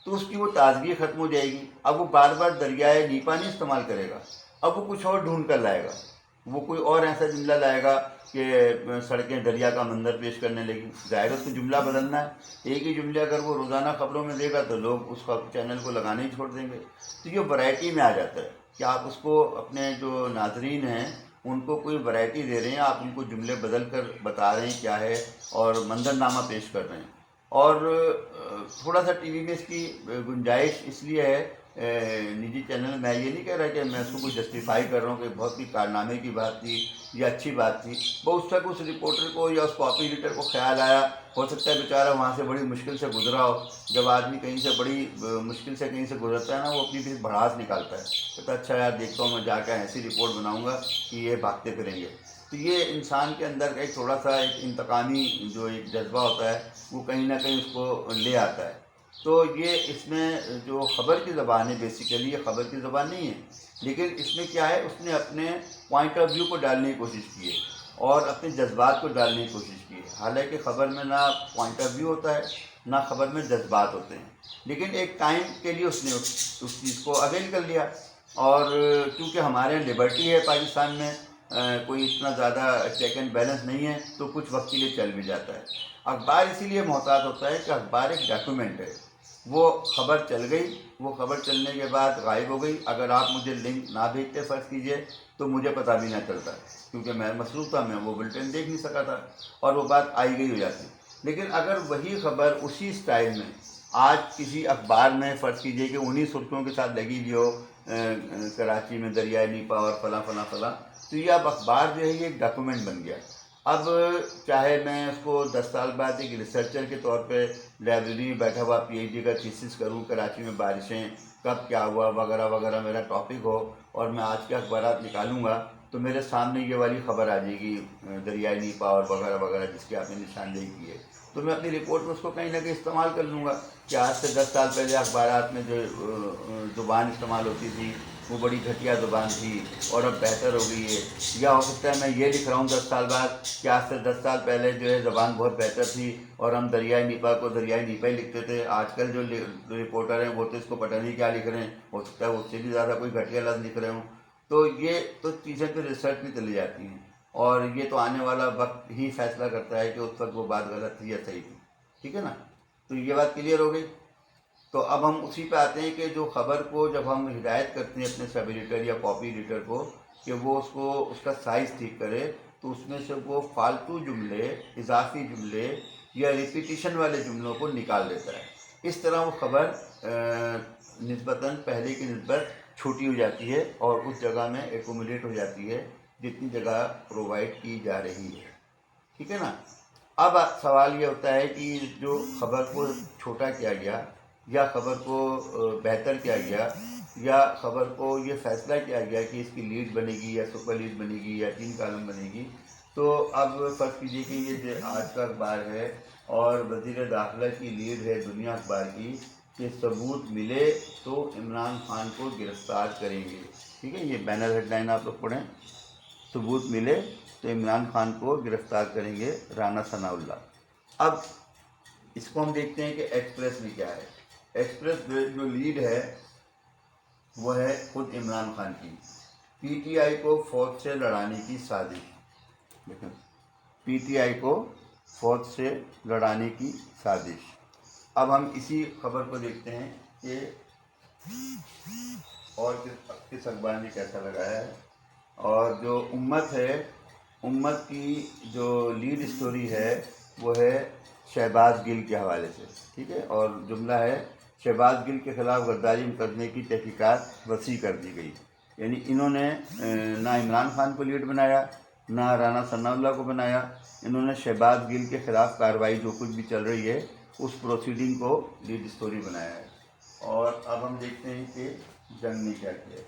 تو اس کی وہ تازگی ختم ہو جائے گی. اب وہ بار بار دریائے نیپا نہیں استعمال کرے گا، اب وہ کچھ اور ڈھونڈ کر لائے گا. وہ کوئی اور ایسا جملہ لائے گا کہ سڑکیں دریا کا منظر پیش کرنے لگی. ظاہر اس کو جملہ بدلنا ہے. ایک ہی جملے اگر وہ روزانہ خبروں میں دے گا تو لوگ اس چینل کو لگانے ہی چھوڑ دیں گے. تو یہ ورائٹی میں آ جاتا ہے کہ آپ اس کو اپنے جو ناظرین ہیں ان کو کوئی ورائٹی دے رہے ہیں، آپ ان کو جملے بدل کر بتا رہے ہیں کیا ہے اور منظر نامہ پیش کر رہے ہیں. اور تھوڑا سا ٹی وی میں اس کی گنجائش اس لیے ہے نجی چینل. میں یہ نہیں کہہ رہا کہ میں اس کو کوئی جسٹیفائی کر رہا ہوں کہ بہت ہی کارنامے کی بات تھی یا اچھی بات تھی. بہت تک اس رپورٹر کو یا اس کاپی ایڈیٹر کو خیال آیا، ہو سکتا ہے بیچارہ وہاں سے بڑی مشکل سے گزرا ہو. جب آدمی کہیں سے بڑی مشکل سے کہیں سے گزرتا ہے نا، وہ اپنی پھر بھڑاس نکالتا ہے، کہتا اچھا یار دیکھتا ہوں میں جا کے ایسی رپورٹ بناؤں گا کہ یہ بھاگتے پھریں گے. تو یہ انسان کے اندر ایک تھوڑا سا ایک انتقامی جو ایک جذبہ ہوتا ہے وہ کہیں نہ کہیں اس کو لے آتا ہے. تو یہ اس میں جو خبر کی زبان ہے، بیسیکلی یہ خبر کی زبان نہیں ہے، لیکن اس میں کیا ہے، اس نے اپنے پوائنٹ آف ویو کو ڈالنے کی کوشش کی ہے اور اپنے جذبات کو ڈالنے کی کوشش کی ہے. حالانکہ خبر میں نہ پوائنٹ آف ویو ہوتا ہے نہ خبر میں جذبات ہوتے ہیں، لیکن ایک ٹائم کے لیے اس نے اس چیز کو اویل کر لیا. اور کیونکہ ہمارے لبرٹی ہے پاکستان میں، کوئی اتنا زیادہ چیک اینڈ بیلنس نہیں ہے، تو کچھ وقت کے لیے چل بھی جاتا ہے. اخبار اسی لیے محتاط ہوتا ہے کہ اخبار ایک ڈاکیومنٹ ہے. وہ خبر چل گئی، وہ خبر چلنے کے بعد غائب ہو گئی. اگر آپ مجھے لنک نہ بھیجتے فرض کیجئے تو مجھے پتہ بھی نہ چلتا، کیونکہ میں مصروف تھا، میں وہ بلٹن دیکھ نہیں سکا تھا اور وہ بات آئی گئی ہو جاتی. لیکن اگر وہی خبر اسی سٹائل میں آج کسی اخبار میں فرض کیجئے کہ انہی سرخیوں کے ساتھ لگی ہوئی ہو، کراچی میں دریائے نیپا اور فلاں فلاں فلاں، تو یہ اب اخبار جو ہے یہ ایک ڈاکیومنٹ بن گیا. اب چاہے میں اس کو 10 سال بعد ایک ریسرچر کے طور پہ لائبریری میں بیٹھا ہوا پی ایچ ڈی کا تھیسس کروں، کراچی میں بارشیں کب کیا ہوا وغیرہ وغیرہ میرا ٹاپک ہو، اور میں آج کے اخبارات نکالوں گا تو میرے سامنے یہ والی خبر آ جائے گی دریائے نیپا اور وغیرہ وغیرہ جس کی آپ نے نشاندہی کی ہے. تو میں اپنی رپورٹ میں اس کو کہیں نہ کہیں استعمال کر لوں گا کہ آج سے 10 سال پہلے اخبارات میں جو زبان استعمال ہوتی تھی وہ بڑی گھٹیا زبان تھی اور اب بہتر ہو گئی ہے. یا ہو سکتا ہے میں یہ لکھ رہا ہوں 10 سال بعد کہ آج سے 10 سال پہلے جو ہے زبان بہت بہتر تھی اور ہم دریائے نیپا کو دریائے نیپا ہی لکھتے تھے. آج کل جو رپورٹر ہیں وہ تو اس کو پتہ نہیں کیا لکھ رہے ہیں، ہو سکتا ہے اس سے بھی زیادہ کوئی گھٹیا لفظ لکھ رہے ہوں. تو یہ تو چیزیں تو ریسرچ میں چلی جاتی ہیں اور یہ تو آنے والا وقت ہی فیصلہ کرتا ہے کہ اس وقت وہ بات غلط تھی یا صحیح تھی. ٹھیک ہے نا. تو یہ بات کلیئر ہو گئی. تو اب ہم اسی پہ آتے ہیں کہ جو خبر کو جب ہم ہدایت کرتے ہیں اپنے سب ایڈیٹر یا کاپی ایڈیٹر کو کہ وہ اس کا سائز ٹھیک کرے، تو اس میں سے وہ فالتو جملے، اضافی جملے یا ریپیٹیشن والے جملوں کو نکال دیتا ہے. اس طرح وہ خبر نسبتاً پہلے کی نسبت چھوٹی ہو جاتی ہے اور اس جگہ میں ایکومولیٹ ہو جاتی ہے جتنی جگہ پرووائڈ کی جا رہی ہے. ٹھیک ہے نا. اب سوال یہ ہوتا ہے کہ جو خبر کو چھوٹا کیا گیا یا خبر کو بہتر کیا گیا، یا خبر کو یہ فیصلہ کیا گیا کہ اس کی لیڈ بنے گی یا سپر لیڈ بنے گی یا 3 کالم بنے گی، تو اب فرض کیجیے کہ یہ جو آج کا اخبار ہے اور وزیر داخلہ کی لیڈ ہے دنیا اخبار کی کہ ثبوت ملے تو عمران خان کو گرفتار کریں گے. ٹھیک ہے، یہ بینر ہیڈ لائن آپ لوگ پڑھیں. ثبوت ملے تو عمران خان کو گرفتار کریں گے رانا ثناء اللہ. اب اس کو ہم دیکھتے ہیں کہ ایکسپریس میں کیا ہے. ایکسپریس جو لیڈ ہے وہ ہے خود عمران خان کی. پی ٹی آئی کو فوج سے لڑانے کی سازش. دیکھیں، پی ٹی آئی کو فوج سے لڑانے کی سازش. اب ہم اسی خبر کو دیکھتے ہیں کہ اور کس اخبار نے کیسا لگایا ہے. اور جو امت ہے، امت کی جو لیڈ اسٹوری ہے وہ ہے شہباز گل کے حوالے سے. ٹھیک ہے، اور جملہ ہے شہباز گل کے خلاف غداری مقدمے کی تحقیقات وسیع کر دی گئی. یعنی انہوں نے نہ عمران خان کو لیڈ بنایا نہ رانا ثناء اللہ کو بنایا، انہوں نے شہباز گل کے خلاف کارروائی جو کچھ بھی چل رہی ہے اس پروسیڈنگ کو لیڈ اسٹوری بنایا ہے. اور اب ہم دیکھتے ہیں کہ جنگ نے کیا کیا.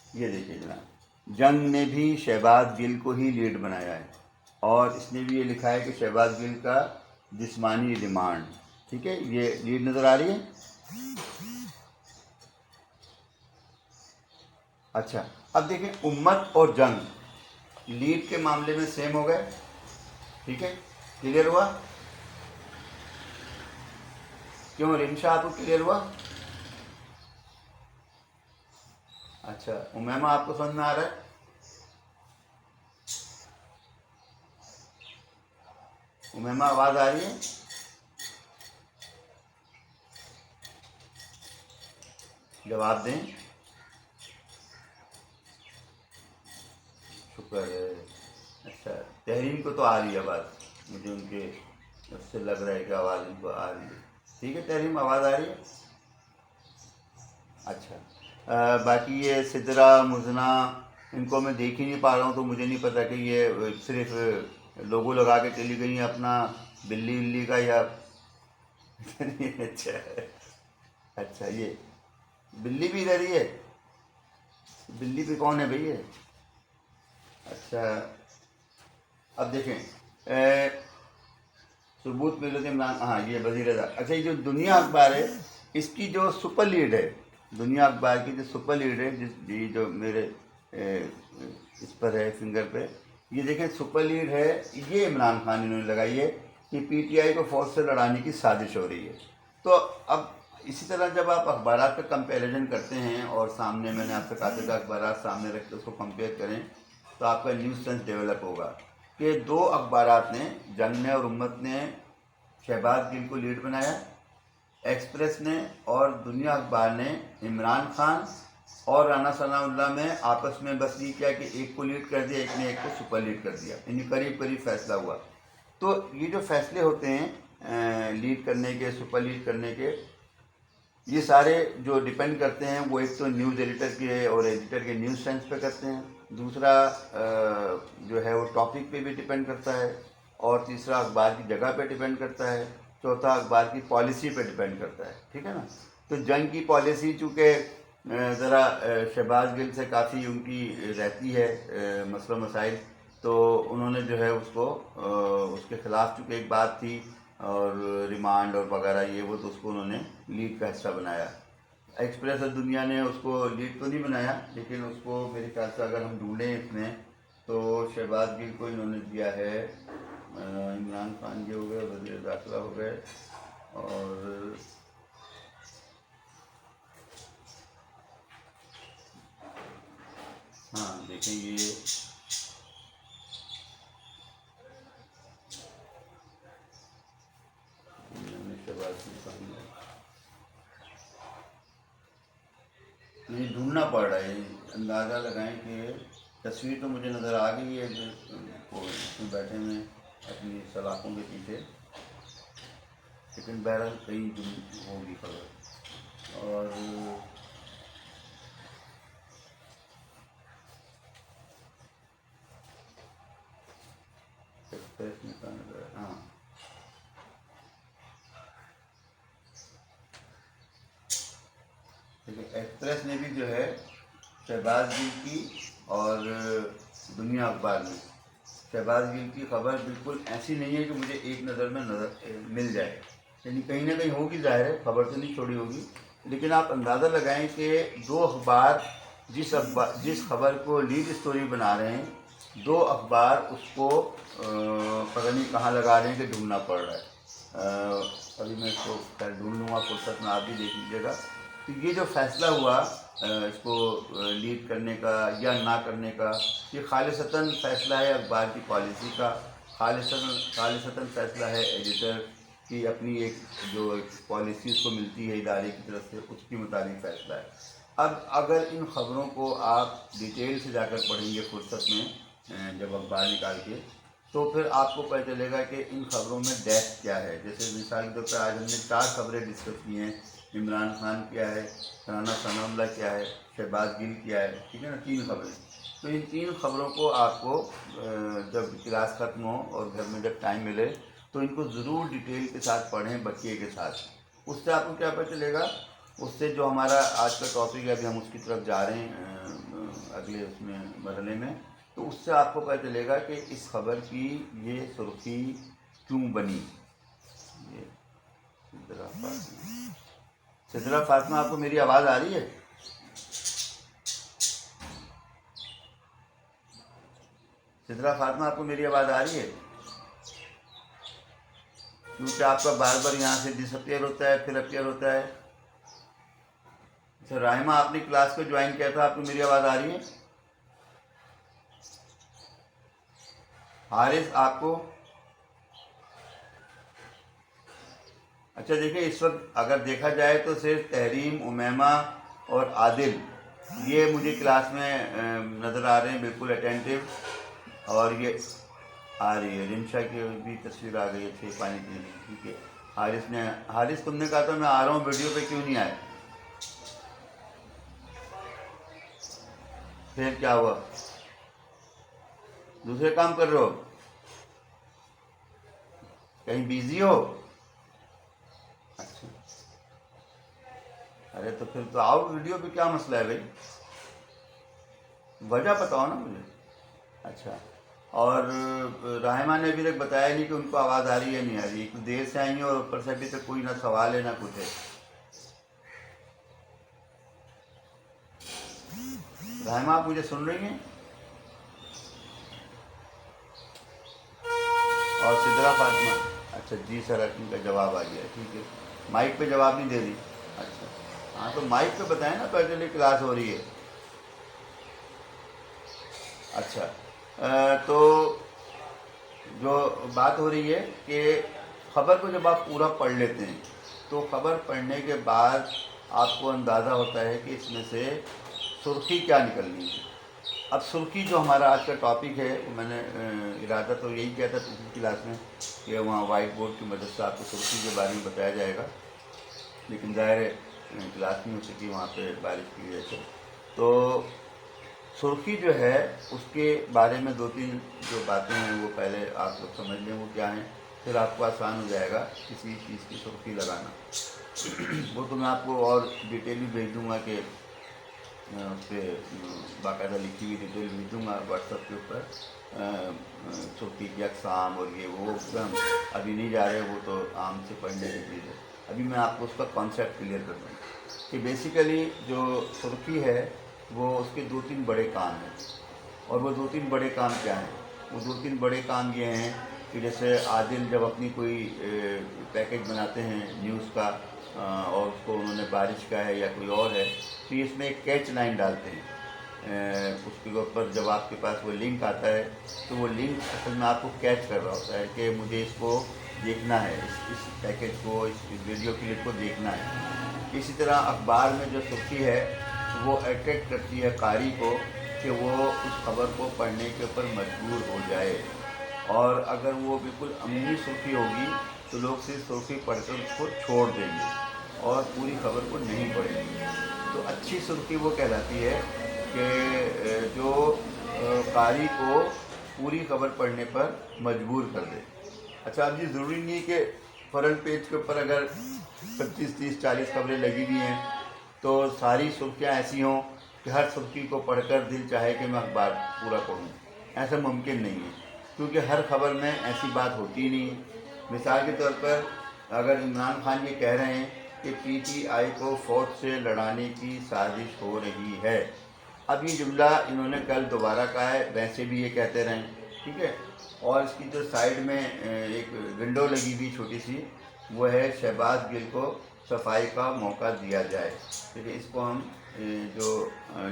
یہ دیکھیے جناب، جنگ نے بھی شہباز گل کو ہی لیڈ بنایا ہے اور اس نے بھی یہ لکھا ہے کہ شہباز گل کا جسمانی ریمانڈ. ٹھیک ہے، یہ لیڈ نظر آ رہی ہے. اچھا، اب دیکھیں امت اور جنگ لیڈ کے معاملے میں سیم ہو گئے. ٹھیک ہے، کلیئر ہوا؟ کیوں رمشا آپ کو کلیئر ہوا؟ اچھا، امیمہ آپ کو سمجھ میں آ رہا ہے؟ امیمہ آواز آ رہی ہے؟ جواب دیں. شکر ہے. اچھا، تحریم کو تو آ رہی ہے آواز، مجھے ان کے اس سے لگ رہا ہے کہ آواز ان کو آ رہی ہے. ٹھیک ہے، تحریم آواز آ رہی ہے. اچھا، باقی یہ سدرا مزنا ان کو میں دیکھ ہی نہیں پا رہا ہوں، تو مجھے نہیں پتا کہ یہ صرف لوگو لگا کے چلی گئی ہیں اپنا بلی ولی کا یا اچھا اچھا، یہ بلی بھی ادھر ہی ہے. بلی پہ کون ہے بھئی یہ؟ اچھا، اب دیکھیں ثبوت ملے تو عمران، ہاں یہ وزیر اعظم. اچھا، یہ جو دنیا اخبار ہے اس کی جو سپر لیڈ ہے، دنیا اخبار کی جو سپر لیڈ ہے، یہ جو میرے اس پر ہے فنگر پہ، یہ دیکھیں سپر لیڈ ہے، یہ عمران خان انہوں نے لگائی ہے کہ پی ٹی آئی کو فوج سے لڑانے کی سازش ہو رہی ہے. تو اب اسی طرح جب آپ اخبارات کا کمپیریزن کرتے ہیں اور سامنے میں نے آپ سے کہا تھا کہ اخبارات سامنے رکھ کے اس کو کمپیئر کریں تو آپ کا نیوز سینس ڈیولپ ہوگا کہ دو اخبارات نے، جنگ نے اور امت نے شہباز گل کو لیڈ بنایا، ایکسپریس نے اور دنیا اخبار نے عمران خان اور رانا ثناء اللہ میں آپس میں بس یہ کیا کہ ایک کو لیڈ کر دیا، ایک نے ایک کو سپر لیڈ کر دیا، یعنی قریب قریب فیصلہ ہوا. تو یہ جو فیصلے ہوتے ہیں لیڈ کرنے کے، سپر لیڈ کرنے کے، یہ سارے جو ڈیپینڈ کرتے ہیں وہ ایک تو نیوز ایڈیٹر کے اور ایڈیٹر کے نیوز سینس پہ کرتے ہیں، دوسرا جو ہے وہ ٹاپک پہ بھی ڈیپینڈ کرتا ہے، اور تیسرا اخبار کی جگہ پہ ڈیپینڈ کرتا ہے، چوتھا اخبار کی پالیسی پہ ڈیپینڈ کرتا ہے. ٹھیک ہے نا. تو جنگ کی پالیسی چونکہ ذرا شہباز گل سے کافی ان کی رہتی ہے مسئلہ مسائل، تو انہوں نے جو ہے اس کو اس کے خلاف چونکہ ایک بات تھی اور ریمانڈ اور وغیرہ یہ وہ، تو اس کو انہوں نے لیڈ کا حصہ بنایا. ایکسپریس اور دنیا نے اس کو لیڈ تو نہیں بنایا، لیکن اس کو میرے خیال سے اگر ہم ڈھونڈیں اس میں تو شہباز گل کو انہوں نے دیا ہے. عمران خان یہ ہو گئے، وزیر داخلہ ہو گئے، اور ہاں دیکھیں یہ شہباز گل نہیں ڈھونڈنا پڑ رہا ہے. اندازہ لگائیں کہ تصویر تو مجھے نظر آ گئی ہے وہ بیٹھے ہوئے اپنی سلاخوں کے پیچھے، لیکن بہرحال کہیں ہوگی خبر. اور ایکسپریس میں کہاں نظر ہے؟ ہاں ایکسپریس نے بھی جو ہے شہباز گل کی اور دنیا اخبار میں شہباز گل کی خبر بالکل ایسی نہیں ہے کہ مجھے ایک نظر میں مل جائے، یعنی کہیں نہ کہیں ہوگی، ظاہر ہے خبر تو نہیں چھوڑی ہوگی، لیکن آپ اندازہ لگائیں کہ دو اخبار جس خبر کو لیڈ اسٹوری بنا رہے ہیں، دو اخبار اس کو پتہ نہیں کہاں لگا رہے ہیں کہ ڈھونڈنا پڑ رہا ہے۔ ابھی میں اس کو خیر ڈھونڈ لوں گا فرصت میں، آپ بھی دیکھ لیجیے گا۔ تو یہ جو فیصلہ ہوا اس کو لیڈ کرنے کا یا نہ کرنے کا، یہ خالصتاً فیصلہ ہے اخبار کی پالیسی کا، خالصتاً فیصلہ ہے ایڈیٹر کی اپنی ایک جو پالیسی اس کو ملتی ہے ادارے کی طرف سے، اس کے مطابق فیصلہ ہے۔ اب اگر ان خبروں کو آپ ڈیٹیل سے جا کر پڑھیں گے فرصت میں جب اخبار نکال کے، تو پھر آپ کو پتہ چلے گا کہ ان خبروں میں ڈیپتھ کیا ہے۔ جیسے مثال کے طور پر آج ہم نے 4 خبریں ڈسکس کی ہیں، عمران خان کیا ہے، رانا ثناء اللہ کیا ہے، شہباز گل کیا ہے، ٹھیک ہے نا، 3 خبریں۔ تو ان 3 خبروں کو آپ کو جب کلاس ختم ہو اور گھر میں جب ٹائم ملے تو ان کو ضرور ڈیٹیل کے ساتھ پڑھیں بقیے کے ساتھ۔ اس سے آپ کو کیا پتہ چلے گا، اس سے جو ہمارا آج کا ٹاپک ہے، ابھی ہم اس کی طرف جا رہے ہیں اگلے اس میں مرحلے میں، تو اس سے آپ کو پتہ چلے گا کہ اس خبر کی یہ سرخی کیوں بنی۔ یہ سدرا فاطمہ، آپ کو میری آواز آ رہی ہے؟ سدرا فاطمہ، آپ کو میری آواز آ رہی ہے؟ کیونکہ آپ کا بار بار یہاں سے ڈس اپیئر ہوتا ہے پھر اپیئر ہوتا ہے۔ اچھا رائمہ، آپ نے کلاس کو جوائن کیا تھا، آپ کو میری آواز آ رہی ہے؟ حارث، آپ کو؟ اچھا دیکھیں، اس وقت اگر دیکھا جائے تو صرف تحریم، امیمہ اور عادل یہ مجھے کلاس میں نظر آ رہے ہیں بالکل اٹینٹیو، اور یہ آ رہی ہے رمشا کی بھی تصویر آ گئی ہے 6 پانی پینے کی، ٹھیک ہے۔ حارث تم نے کہا تھا میں آ رہا ہوں، ویڈیو پہ کیوں نہیں آئے؟ پھر کیا ہوا؟ دوسرے کام کر رہے ہو؟ کہیں بیزی ہو؟ اچھا، ارے تو پھر تو آؤ ویڈیو پہ، کیا مسئلہ ہے بھائی؟ وجہ بتاؤ نا مجھے۔ اچھا، اور رحمہ نے ابھی تک بتایا نہیں کہ ان کو آواز آ رہی ہے نہیں آ رہی، کچھ دیر سے آئی ہیں اور اوپر سے ابھی تک کوئی نہ سوال ہے نہ کچھ ہے۔ رحمہ، آپ مجھے سن رہی ہیں؟ اور سدرا فاطمہ؟ اچھا جی سر، ان کا جواب آ گیا، ٹھیک ہے۔ مائک پہ جواب نہیں دے رہی؟ اچھا ہاں، تو مائک پہ بتائیں نا، پہلے کلاس ہو رہی ہے۔ اچھا تو جو بات ہو رہی ہے کہ خبر کو جب آپ پورا پڑھ لیتے ہیں تو خبر پڑھنے کے بعد آپ کو اندازہ ہوتا ہے کہ اس میں سے سرخی کیا نکلنی ہے۔ اب سرخی جو ہمارا آج کا ٹاپک ہے، میں نے ارادہ تو یہی کیا تھا پچھلی کلاس میں کہ وہاں وائٹ بورڈ کی مدد سے آپ کو سرخی کے بارے میں بتایا جائے گا، لیکن ظاہر ہے کلاس نہیں ہو سکی وہاں پہ بارش کی وجہ سے۔ تو سرخی جو ہے اس کے بارے میں 2-3 جو باتیں ہیں وہ پہلے آپ لوگ سمجھ لیں وہ کیا ہیں، پھر آپ کو آسان ہو جائے گا کسی چیز کی سرخی لگانا۔ وہ تو میں آپ کو اور ڈیٹیل بھی بھیج دوں گا، کہ اس پہ باقاعدہ لکھی ہوئی ڈیٹیل بھیج دوں گا واٹس ایپ کے اوپر، سرخی کی اقسام اور یہ وہ ہم ابھی نہیں جا رہے، وہ تو عام سے پڑھنے کی چیز ہے۔ ابھی میں آپ کو اس کا کانسیپٹ کلیئر کر دوں گا کہ بیسیکلی جو سرخی ہے وہ اس کے 2-3 بڑے کام ہیں، اور وہ 2-3 بڑے کام کیا ہیں؟ وہ 2-3 بڑے کام یہ ہیں کہ جیسے عادل جب اپنی کوئی پیکج بناتے ہیں نیوز کا، اور اس کو انہوں نے بارش کا ہے یا کوئی اور ہے، تو اس میں ایک کیچ لائن ڈالتے ہیں، اس کے اوپر جب آپ کے پاس وہ لنک آتا ہے تو وہ لنک اصل میں آپ کو کیچ کر رہا ہوتا ہے کہ مجھے اس کو دیکھنا ہے، اس پیکج کو، اس ویڈیو کلپ کو دیکھنا ہے۔ اسی طرح اخبار میں جو سرخی ہے وہ اٹریکٹ کرتی ہے قاری کو کہ وہ اس خبر کو پڑھنے کے اوپر مجبور ہو جائے، اور اگر وہ بالکل عملی سرخی ہوگی تو لوگ صرف سرخی پڑھ کر اس کو چھوڑ دیں گے اور پوری خبر کو نہیں پڑھیں گے۔ تو اچھی سرخی وہ کہلاتی ہے کہ جو قاری کو پوری خبر پڑھنے پر مجبور کر دے۔ اچھا، اب یہ ضروری نہیں کہ فرنٹ پیج کے اوپر اگر 25, 30, 40 خبریں لگی ہوئی ہیں تو ساری سرخیاں ایسی ہوں کہ ہر سرخی کو پڑھ کر دل چاہے کہ میں اخبار پورا پڑھوں، ایسا ممکن نہیں ہے، کیونکہ ہر خبر میں ایسی بات ہوتی نہیں ہے۔ مثال کے طور پر اگر عمران خان یہ کہہ رہے ہیں کہ پی ٹی آئی کو فوج سے لڑانے کی سازش ہو رہی ہے، اب یہ جملہ انہوں نے کل دوبارہ کہا ہے، ویسے بھی یہ کہتے رہیں، ٹھیک ہے۔ اور اس کی جو سائیڈ میں ایک ونڈو لگی ہوئی چھوٹی سی، وہ ہے شہباز گل کو صفائی کا موقع دیا جائے، ٹھیک ہے۔ اس کو ہم جو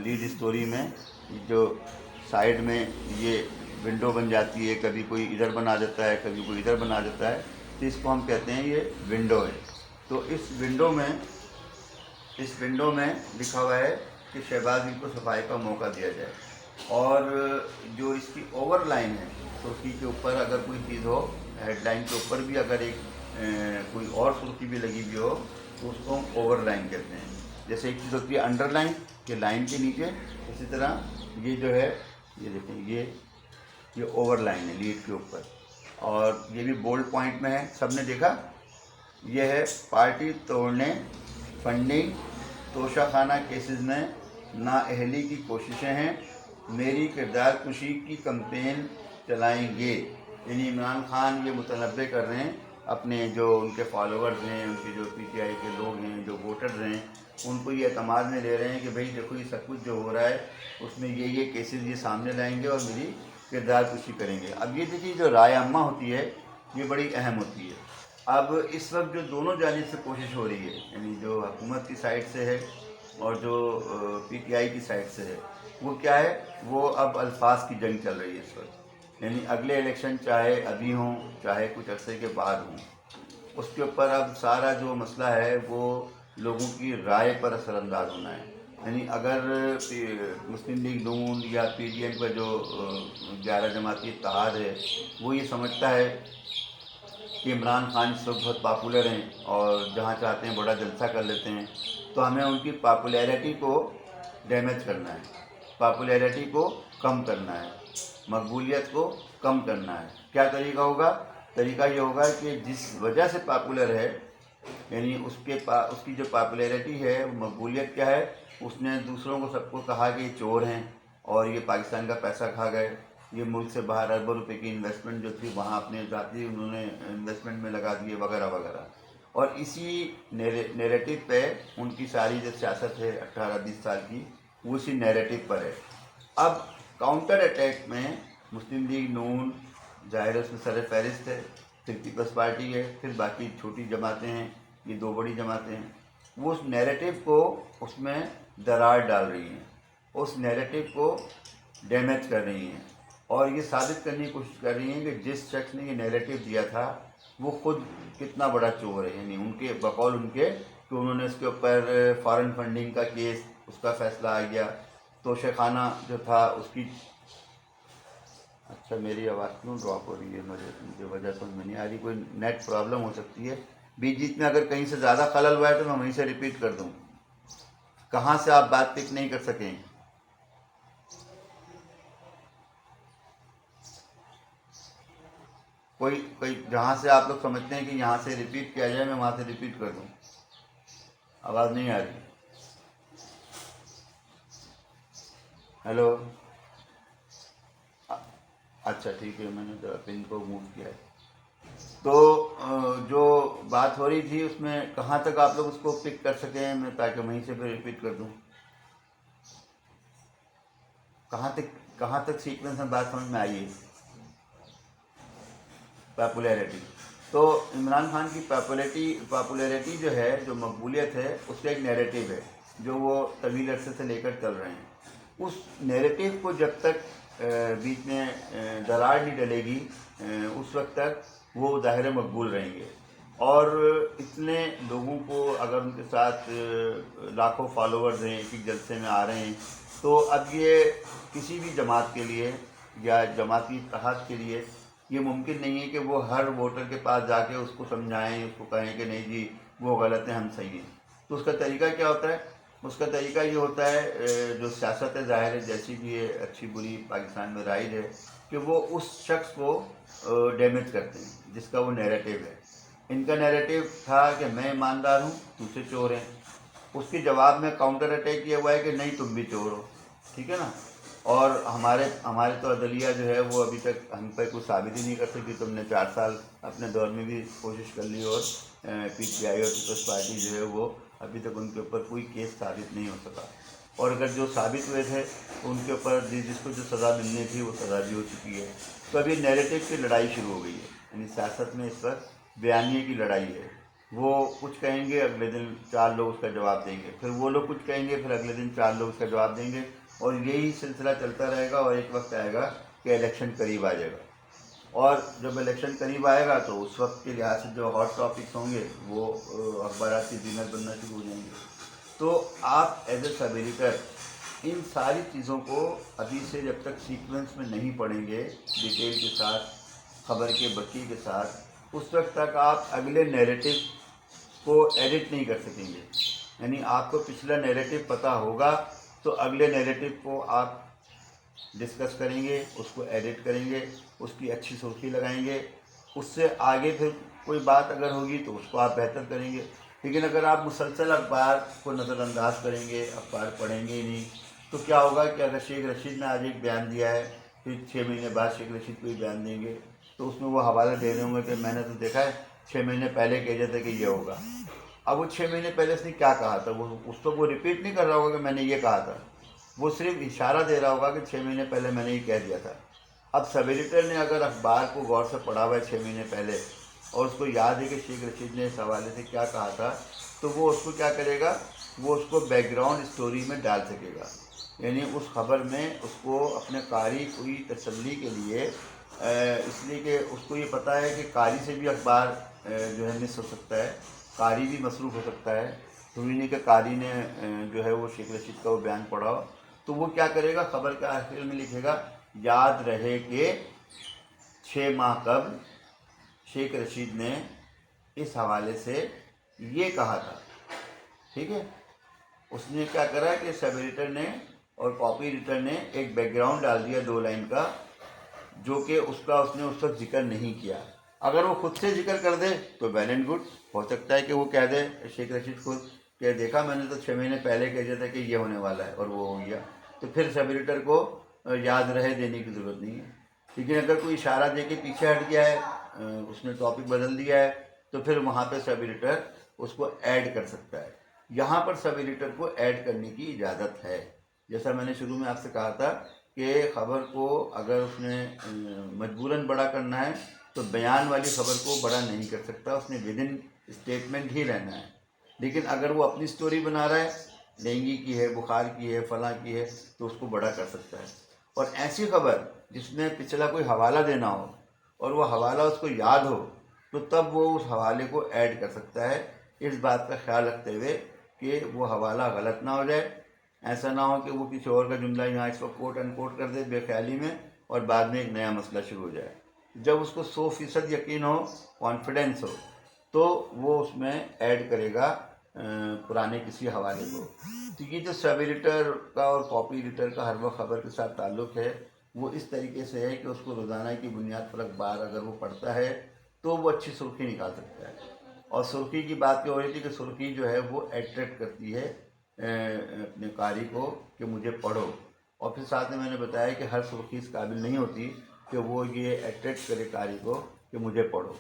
لیڈ اسٹوری میں جو سائیڈ میں یہ ونڈو بن جاتی ہے، کبھی کوئی ادھر بنا دیتا ہے، کبھی کوئی ادھر بنا دیتا ہے، تو اس کو ہم کہتے ہیں یہ ونڈو ہے۔ تو اس ونڈو میں لکھا ہوا ہے کہ شہباز گل کو صفائی کا موقع دیا جائے، اور جو اس کی اوور لائن ہے، سرخی کے اوپر اگر کوئی چیز ہو، ہیڈ لائن کے اوپر بھی اگر ایک کوئی اور سرخی بھی لگی ہوئی ہو تو اس کو ہم اوور لائن کہتے ہیں۔ جیسے ایک چیز ہوتی ہے انڈر لائن کہ لائن کے نیچے، اسی طرح یہ جو ہے، یہ دیکھیں یہ اوور لائن ہے لیڈ کے اوپر، اور یہ بھی بولڈ پوائنٹ میں ہے، سب نے دیکھا۔ یہ ہے پارٹی توڑنے، فنڈنگ، توشہ خانہ کیسز میں نااہلی کی کوششیں ہیں، میری کردار کشی کی کمپین چلائیں گے۔ یعنی عمران خان یہ متنبع کر رہے ہیں اپنے جو ان کے فالوورز ہیں، ان کے جو پی ٹی آئی کے لوگ ہیں، جو ووٹرز ہیں، ان کو یہ اعتماد میں لے رہے ہیں کہ بھئی دیکھو یہ سب کچھ جو ہو رہا ہے اس میں یہ کیسز یہ سامنے لائیں گے اور میری کردار کشی کریں گے۔ اب یہ دیکھیے جو رائے عامہ ہوتی ہے یہ بڑی اہم ہوتی ہے۔ اب اس وقت جو دونوں جانب سے کوشش ہو رہی ہے، یعنی جو حکومت کی سائڈ سے ہے اور جو پی ٹی آئی کی سائڈ سے ہے، وہ کیا ہے، وہ اب الفاظ کی جنگ چل رہی ہے اس وقت۔ یعنی اگلے الیکشن چاہے ابھی ہوں چاہے کچھ عرصے کے بعد ہوں، اس کے اوپر اب سارا جو مسئلہ ہے وہ لوگوں کی رائے پر اثر انداز ہونا ہے۔ یعنی اگر مسلم لیگ نون یا پی ڈی ایم کا جو 11 جماعتی اتحاد ہے وہ یہ سمجھتا ہے کہ عمران خان اس وقت بہت پاپولر ہیں اور جہاں چاہتے ہیں بڑا جلسہ کر لیتے ہیں، تو ہمیں ان کی پاپولیرٹی کو ڈیمیج کرنا ہے، پاپولیرٹی کو کم کرنا ہے، مقبولیت کو کم کرنا ہے۔ کیا طریقہ ہوگا؟ طریقہ یہ ہوگا کہ جس وجہ سے پاپولر ہے، یعنی اس کی جو پاپولیرٹی ہے، مقبولیت کیا ہے، اس نے دوسروں کو سب کو کہا کہ یہ چور ہیں اور یہ پاکستان کا پیسہ کھا گئے، یہ ملک سے باہر اربوں روپے کی انویسٹمنٹ جو تھی وہاں اپنے ذاتی انہوں نے انویسٹمنٹ میں لگا دیے وغیرہ وغیرہ، اور اسی نیریٹو پہ ان کی ساری جو سیاست ہے 18-20 سال کی، وہ اسی نیریٹو پر ہے۔ اب کاؤنٹر اٹیک میں مسلم لیگ نون ظاہر ہے اس میں سر فہرست ہے، پھر پیپلز پارٹی ہے، پھر باقی چھوٹی جماعتیں ہیں، یہ 2 بڑی جماعتیں ہیں، وہ اس نیریٹو کو اس میں درار ڈال رہی ہیں، اس نیریٹو کو ڈیمیج کر رہی ہیں، اور یہ ثابت کرنے کی کوشش کر رہی ہیں کہ جس شخص نے یہ نیریٹو دیا تھا وہ خود کتنا بڑا چور ہے۔ یعنی ان کے بقول ان کے کہ انہوں نے اس کے اوپر فارن فنڈنگ کا کیس، اس کا فیصلہ آ گیا، توشہ خانہ جو تھا اس کی۔ اچھا میری آواز کیوں ڈراپ ہو رہی ہے؟ مجھے وجہ سمجھ میں نہیں آ رہی، کوئی نیٹ پرابلم ہو سکتی ہے، بیچ میں اگر کہیں سے زیادہ خلل ہوا ہے تو میں وہیں سے ریپیٹ کر دوں، کہاں سے آپ بات پک نہیں کر سکیں۔ کوئی جہاں سے آپ لوگ سمجھتے ہیں کہ یہاں سے ریپیٹ کیا جائے میں وہاں سے ریپیٹ کر دوں، آواز نہیں آ رہی؟ ہیلو، اچھا ٹھیک ہے، میں نے ذرا پن کو موو کیا ہے۔ تو جو بات ہو رہی تھی اس میں کہاں تک آپ لوگ اس کو پک کر سکیں میں، تاکہ وہیں سے پھر ریپیٹ کر دوں، کہاں تک سیکوینس میں بات سمجھ میں آئی ہے؟ پاپولیرٹی۔ تو عمران خان کی پاپولیرٹی جو ہے، جو مقبولیت ہے، اس کا ایک نیریٹو ہے جو وہ طویل عرصے سے لے کر چل رہے ہیں۔ اس نیریٹو کو جب تک بیچ میں درار نہیں ڈلے گی اس وقت تک وہ ظاہر مقبول رہیں گے، اور اتنے لوگوں کو اگر ان کے ساتھ لاکھوں فالوورز ہیں، ایک جلسے میں آ رہے ہیں، تو اب یہ کسی بھی جماعت کے لیے یا جماعتی اتحاد کے لیے یہ ممکن نہیں ہے کہ وہ ہر ووٹر کے پاس جا کے اس کو سمجھائیں، اس کو کہیں کہ نہیں جی وہ غلط ہیں ہم صحیح ہیں۔ تو اس کا طریقہ کیا ہوتا ہے؟ اس کا طریقہ یہ ہوتا ہے، جو سیاست ہے ظاہر ہے جیسی بھی ہے، اچھی بری پاکستان میں رائج ہے، کہ وہ اس شخص کو ڈیمیج کرتے ہیں جس کا وہ نیریٹو ہے۔ ان کا نیریٹو تھا کہ میں ایماندار ہوں، دوسرے چور ہیں، اس کے جواب میں کاؤنٹر اٹیک کیا ہوا ہے کہ نہیں تم بھی چور ہو، ٹھیک ہے نا. اور ہمارے تو عدلیہ جو ہے وہ ابھی تک ہم پہ کوئی ثابت ہی نہیں کر سکتی. تم نے 4 سال اپنے دور میں بھی کوشش کر لی، اور پی ٹی آئی اور پیپلز پارٹی جو ہے وہ ابھی تک ان کے اوپر کوئی کیس ثابت نہیں ہو سکا. اور اگر جو ثابت ہوئے تھے تو ان کے اوپر جس کو جو سزا ملنی تھی وہ سزا بھی ہو چکی ہے. تو ابھی نیریٹو کی لڑائی شروع ہو گئی ہے، یعنی سیاست میں اس وقت بیانیے کی لڑائی ہے. وہ کچھ کہیں گے، اگلے دن 4 لوگ اس کا جواب دیں گے، پھر وہ لوگ کچھ کہیں گے، پھر اگلے دن 4 لوگ اس کا جواب دیں گے، اور یہی سلسلہ چلتا رہے گا. اور ایک وقت آئے گا کہ الیکشن قریب آ جائے گا، اور جب الیکشن قریب آئے گا تو اس وقت کے لحاظ سے جو ہاٹ ٹاپکس ہوں گے وہ اخبارات کی زینت بننا شروع ہو جائیں گے. تو آپ ایز اے سب ایڈیٹر ان ساری چیزوں کو ابھی سے جب تک سیکوینس میں نہیں پڑھیں گے ڈیٹیل کے ساتھ، خبر کے بکی کے ساتھ، اس وقت تک آپ اگلے نیریٹو کو ایڈٹ نہیں کر سکیں گے. یعنی آپ کو پچھلا نیریٹو پتہ ہوگا تو اگلے نیریٹو کو آپ ڈسکس کریں گے، اس کو ایڈٹ کریں گے، اس کی اچھی سرخی لگائیں گے. اس سے آگے پھر کوئی بات اگر ہوگی تو اس کو آپ بہتر کریں گے. لیکن اگر آپ مسلسل اخبار کو نظر انداز کریں گے، اخبار پڑھیں گے ہی نہیں، تو کیا ہوگا کہ اگر شیخ رشید نے آج ایک بیان دیا ہے، پھر 6 مہینے بعد شیخ رشید کو ہی بیان دیں گے، تو اس میں وہ حوالہ دے رہے ہوں گے کہ میں نے تو دیکھا ہے 6 مہینے پہلے کہہ دیتے کہ یہ ہوگا. اب وہ 6 مہینے پہلے اس نے کیا کہا تھا، وہ اس کو وہ ریپیٹ نہیں کر رہا ہوگا کہ میں نے یہ کہا تھا، وہ صرف اشارہ دے رہا ہوگا کہ 6 مہینے پہلے میں نے یہ کہہ دیا تھا. اب سب ایڈیٹر نے اگر اخبار کو غور سے پڑھا ہوا ہے 6 مہینے پہلے، اور اس کو یاد ہے کہ شیخ رشید نے اس حوالے سے کیا کہا تھا، تو وہ اس کو کیا کرے گا، وہ اس کو بیک گراؤنڈ اسٹوری میں ڈال سکے گا. یعنی اس خبر میں اس کو اپنے قاری کی تسلی کے لیے، اس لیے کہ اس کو یہ پتہ ہے کہ قاری سے بھی اخبار جو ہے مس ہو سکتا ہے، قاری بھی مصروف ہو سکتا ہے. ضروری نہیں کہ قاری نے جو ہے وہ شیخ رشید کا وہ بیان پڑھا ہو. تو وہ کیا کرے گا، خبر کے آخر میں لکھے گا یاد رہے کہ 6 ماہ قبل شیخ رشید نے اس حوالے سے یہ کہا تھا. ٹھیک ہے، اس نے کیا کرا کہ سب ایڈیٹر نے اور کاپی ایڈیٹر نے ایک بیک گراؤنڈ ڈال دیا 2 لائن کا، جو کہ اس نے اس وقت ذکر نہیں کیا. اگر وہ خود سے ذکر کر دے تو ویل اینڈ گڈ، ہو سکتا ہے کہ وہ کہہ دے شیخ رشید خود کہ دیکھا میں نے تو 6 مہینے پہلے کہہ دیا تھا کہ یہ ہونے والا ہے، اور وہ ہو گیا. تو پھر سب ایڈیٹر کو یاد رہے دینے کی ضرورت نہیں ہے. لیکن اگر کوئی اشارہ دے کے پیچھے ہٹ گیا ہے، اس نے ٹاپک بدل دیا ہے، تو پھر وہاں پہ سب ایڈیٹر اس کو ایڈ کر سکتا ہے. یہاں پر سب ایڈیٹر کو ایڈ کرنے کی اجازت ہے. جیسا میں نے شروع میں آپ سے کہا تھا کہ خبر کو اگر اس نے مجبوراً بڑا کرنا ہے تو بیان والی خبر کو بڑا نہیں کر سکتا، اس نے ود ان اسٹیٹمنٹ ہی رہنا ہے. لیکن اگر وہ اپنی سٹوری بنا رہا ہے، ڈینگی کی ہے، بخار کی ہے، فلاں کی ہے، تو اس کو بڑا کر سکتا ہے. اور ایسی خبر جس میں پچھلا کوئی حوالہ دینا ہو اور وہ حوالہ اس کو یاد ہو، تو تب وہ اس حوالے کو ایڈ کر سکتا ہے، اس بات کا خیال رکھتے ہوئے کہ وہ حوالہ غلط نہ ہو جائے. ایسا نہ ہو کہ وہ کسی اور کا جملہ یہاں اس کو کوٹ ان کوٹ کر دے بے خیالی میں، اور بعد میں ایک نیا مسئلہ شروع ہو جائے. جب اس کو 100% یقین ہو، کانفیڈنس ہو، تو وہ اس میں ایڈ کرے گا پرانے کسی حوالے کو. تو یہ جو سب ایڈیٹر کا اور کاپی ایڈیٹر کا ہر وقت خبر کے ساتھ تعلق ہے، وہ اس طریقے سے ہے کہ اس کو روزانہ کی بنیاد پر اخبار اگر وہ پڑھتا ہے تو وہ اچھی سرخی نکال سکتا ہے. اور سرخی کی بات یہ ہو رہی تھی کہ سرخی جو ہے وہ اٹریکٹ کرتی ہے اپنے قاری کو کہ مجھے پڑھو. اور پھر ساتھ میں نے بتایا کہ ہر سرخی اس قابل نہیں ہوتی کہ وہ یہ اٹریکٹ کرے قاری کو کہ مجھے پڑھو.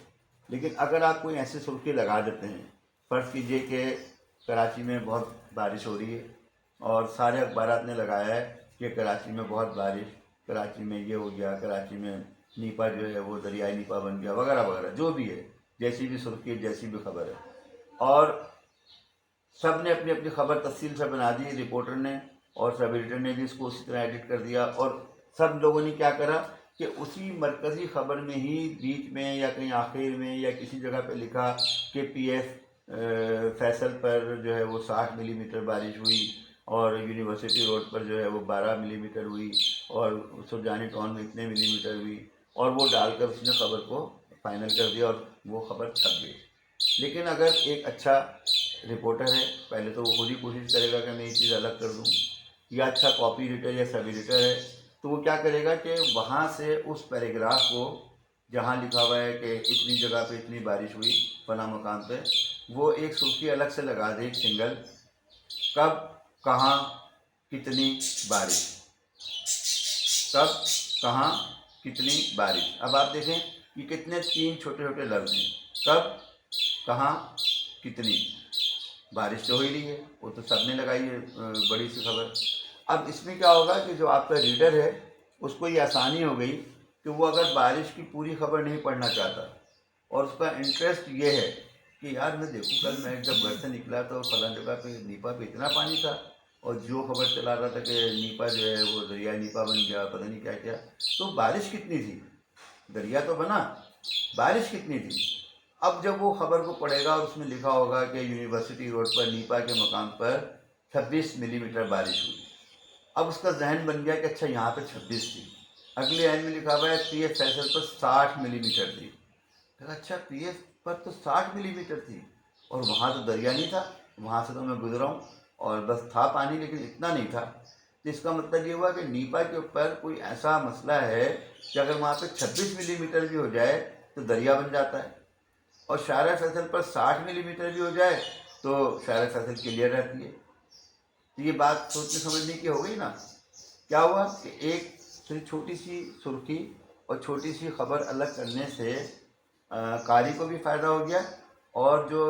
لیکن اگر آپ کوئی ایسی سرخی لگا دیتے ہیں، فرض کیجئے کہ کراچی میں بہت بارش ہو رہی ہے اور سارے اخبارات نے لگایا ہے کہ کراچی میں بہت بارش، کراچی میں یہ ہو گیا، کراچی میں نیپا جو ہے وہ دریائے نیپا بن گیا، وغیرہ وغیرہ، جو بھی ہے، جیسی بھی سرخی، جیسی بھی خبر ہے. اور سب نے اپنی اپنی خبر تفصیل سے بنا دی، رپورٹر نے اور سب ایڈیٹر نے بھی اس کو اسی طرح ایڈٹ کر دیا. اور سب لوگوں نے کیا کرا کہ اسی مرکزی خبر میں ہی بیچ میں یا کہیں آخر میں یا کسی جگہ پہ لکھا کہ پی ایف فیصل پر جو ہے وہ 60 ملی میٹر بارش ہوئی، اور یونیورسٹی روڈ پر جو ہے وہ 12 ملی میٹر ہوئی، اور سرجانی ٹاؤن میں اتنے ملی میٹر ہوئی، اور وہ ڈال کر اس نے خبر کو فائنل کر دیا اور وہ خبر چھپ گئی. لیکن اگر ایک اچھا رپورٹر ہے، پہلے تو وہ خود ہی کوشش کرے گا کہ میں یہ چیز الگ کر دوں، یا اچھا کاپی ایڈیٹر یا سب ایڈیٹر ہے تو وہ کیا کرے گا کہ وہاں سے اس پیراگراف کو جہاں لکھا ہوا ہے کہ اتنی جگہ پہ اتنی بارش ہوئی فلاں مقام پہ، وہ ایک سرخی الگ سے لگا دے، ایک سنگل، کب کہاں کتنی بارش، کب کہاں کتنی بارش۔ اب آپ دیکھیں کہ کتنے 3 چھوٹے چھوٹے لفظ ہیں، کب کہاں کتنی بارش تو ہو ہی رہی ہے، وہ تو سب نے لگائی ہے بڑی سی خبر۔ اب اس میں کیا ہوگا کہ جو آپ کا ریڈر ہے اس کو یہ آسانی ہو گئی کہ وہ اگر بارش کی پوری خبر نہیں پڑھنا چاہتا اور اس کا انٹرسٹ یہ ہے کہ یار میں دیکھوں کل میں جب گھر سے نکلا تو فلاں جگہ پہ نیپا پہ اتنا پانی تھا، اور جو خبر چلا رہا تھا کہ نیپا جو ہے وہ دریا نیپا بن گیا، پتہ نہیں کیا کیا، تو بارش کتنی تھی؟ دریا تو بنا، بارش کتنی تھی؟ اب جب وہ خبر کو پڑھے گا اور اس میں لکھا ہوگا کہ یونیورسٹی روڈ پر نیپا کے مقام پر 26 ملی میٹر بارش ہوئی، اب اس کا ذہن بن گیا کہ اچھا یہاں پہ 26 تھی۔ اگلے لائن میں لکھا ہوا ہے پی ایف فیصل پر 60 ملی میٹر تھی، کہا اچھا پی ایف پر تو 60 ملی میٹر تھی، اور وہاں تو دریا نہیں تھا، وہاں سے تو میں گزرا ہوں اور بس تھا پانی لیکن اتنا نہیں تھا۔ تو اس کا مطلب یہ ہوا کہ نیپا کے اوپر کوئی ایسا مسئلہ ہے کہ اگر وہاں پہ 26 ملی میٹر بھی ہو جائے تو دریا بن جاتا ہے، اور شارع فیصل پر 60 ملی میٹر بھی ہو جائے تو شارع فیصل کلیئر رہتی ہے۔ تو یہ بات سوچنے سمجھنے کی ہو گئی نا۔ کیا ہوا کہ ایک چھوٹی سی سرخی اور چھوٹی سی خبر الگ کرنے سے قاری کو بھی فائدہ ہو گیا، اور جو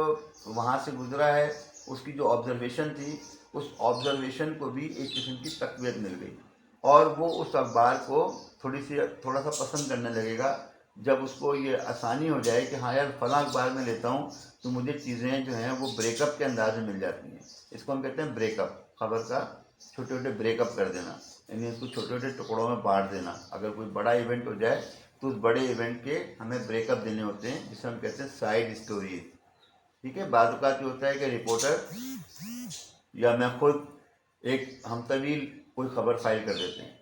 وہاں سے گزرا ہے اس کی جو آبزرویشن تھی اس آبزرویشن کو بھی ایک قسم کی تقویت مل گئی، اور وہ اس اخبار کو تھوڑا سا پسند کرنے لگے گا جب اس کو یہ آسانی ہو جائے کہ ہاں یار فلاں اخبار میں لیتا ہوں تو مجھے چیزیں جو ہیں وہ بریک اپ کے انداز میں مل جاتی ہیں۔ اس کو ہم کہتے ہیں بریک اپ، خبر کا چھوٹے چھوٹے بریک اپ کر دینا، یعنی اس کو چھوٹے چھوٹے ٹکڑوں میں بانٹ دینا۔ اگر کوئی بڑا ایونٹ ہو جائے تو اس بڑے ایونٹ کے ہمیں بریک اپ دینے ہوتے ہیں، جسے ہم کہتے ہیں سائیڈ اسٹوریز، ٹھیک ہے۔ بعض اوقات یہ ہوتا ہے کہ رپورٹر یا میں خود ایک ہم طویل کوئی خبر فائل کر دیتے ہیں،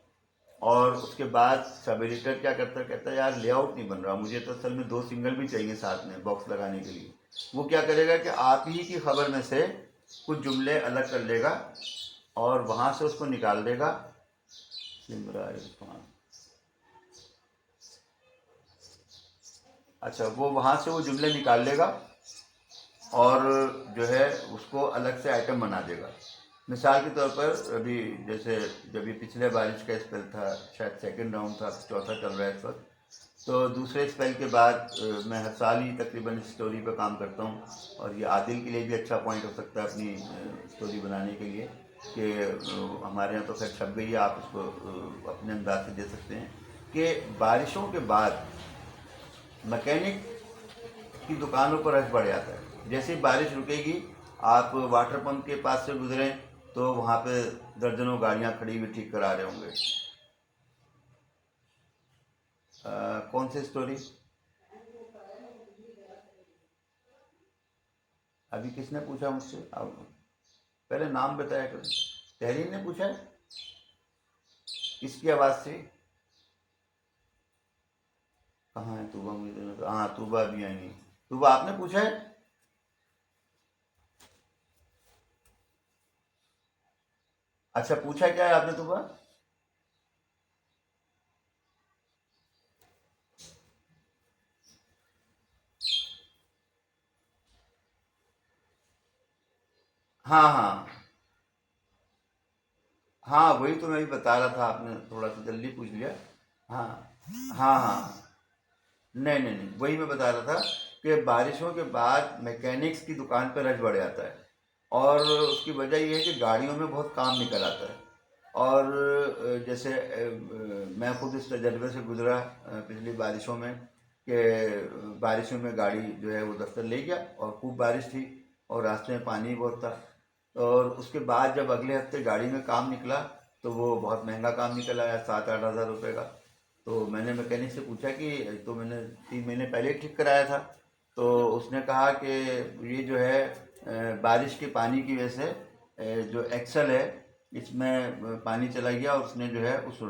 اور اس کے بعد سب ایڈیٹر کیا کرتا ہے، کہتا ہے یار لے آؤٹ نہیں بن رہا، مجھے تو اصل میں 2 سنگل بھی چاہیے ساتھ میں باکس لگانے کے لیے۔ وہ کیا کرے گا کہ آپ ہی کی خبر میں سے کچھ جملے الگ کر لے گا اور وہاں سے اس کو نکال دے گا۔ اچھا، وہ وہاں سے وہ جملے نکال لے گا اور جو ہے اس کو الگ سے آئٹم بنا دے گا۔ مثال کے طور پر ابھی جیسے جب یہ پچھلے بارش کا اسپیل تھا، شاید سیکنڈ راؤنڈ تھا، چوتھا چل رہا ہے اس وقت، تو دوسرے اسپیل کے بعد میں ہر سال ہی تقریباً اس اسٹوری پہ کام کرتا ہوں، اور یہ عادل کے لیے بھی اچھا پوائنٹ ہو سکتا ہے اپنی اسٹوری بنانے کے لیے، کہ ہمارے یہاں تو خیر چھپ گئی ہے، آپ اس کو اپنے انداز سے دے سکتے ہیں کہ بارشوں کے بعد مکینک کی دکانوں پر رش بڑھ جاتا ہے۔ جیسے ہی بارش رکے گی، آپ واٹر پمپ کے پاس سے گزریں تو وہاں پہ درجنوں گاڑیاں کھڑی ہوئی ٹھیک کرا رہے ہوں گے۔ کون سی اسٹوری؟ ابھی کس نے پوچھا مجھ سے؟ پہلے نام بتایا کریں۔ تحریر نے پوچھا ہے؟ کس کی آواز سے؟ کہاں ہے طوبہ؟ مجھے ہاں طوبہ بھی آئیں گی۔ طوبہ آپ نے پوچھا ہے؟ اچھا، پوچھا کیا ہے آپ نے طوبہ؟ ہاں ہاں ہاں، وہی تو میں بھی بتا رہا تھا، آپ نے تھوڑا سا جلدی پوچھ لیا۔ ہاں ہاں ہاں، نہیں، وہی میں بتا رہا تھا کہ بارشوں کے بعد میکینکس کی دکان پہ رش بڑھ جاتا ہے، اور اس کی وجہ یہ ہے کہ گاڑیوں میں بہت کام نکل آتا ہے، اور جیسے میں خود اس تجربے سے گزرا پچھلی بارشوں میں، کہ بارشوں میں گاڑی جو ہے وہ دفتر لے گیا اور خوب بارش تھی اور راستے میں پانی بہت تھا، اور اس کے بعد جب اگلے ہفتے گاڑی میں کام نکلا تو وہ بہت مہنگا کام نکل آیا، 7-8 ہزار روپے کا۔ تو میں نے میکینک سے پوچھا کہ تو میں نے 3 مہینے پہلے ٹھیک کرایا تھا، تو اس نے کہا کہ یہ جو ہے بارش کے پانی کی وجہ سے جو ایکسل ہے اس میں پانی چلا گیا، اور اس نے جو ہے اس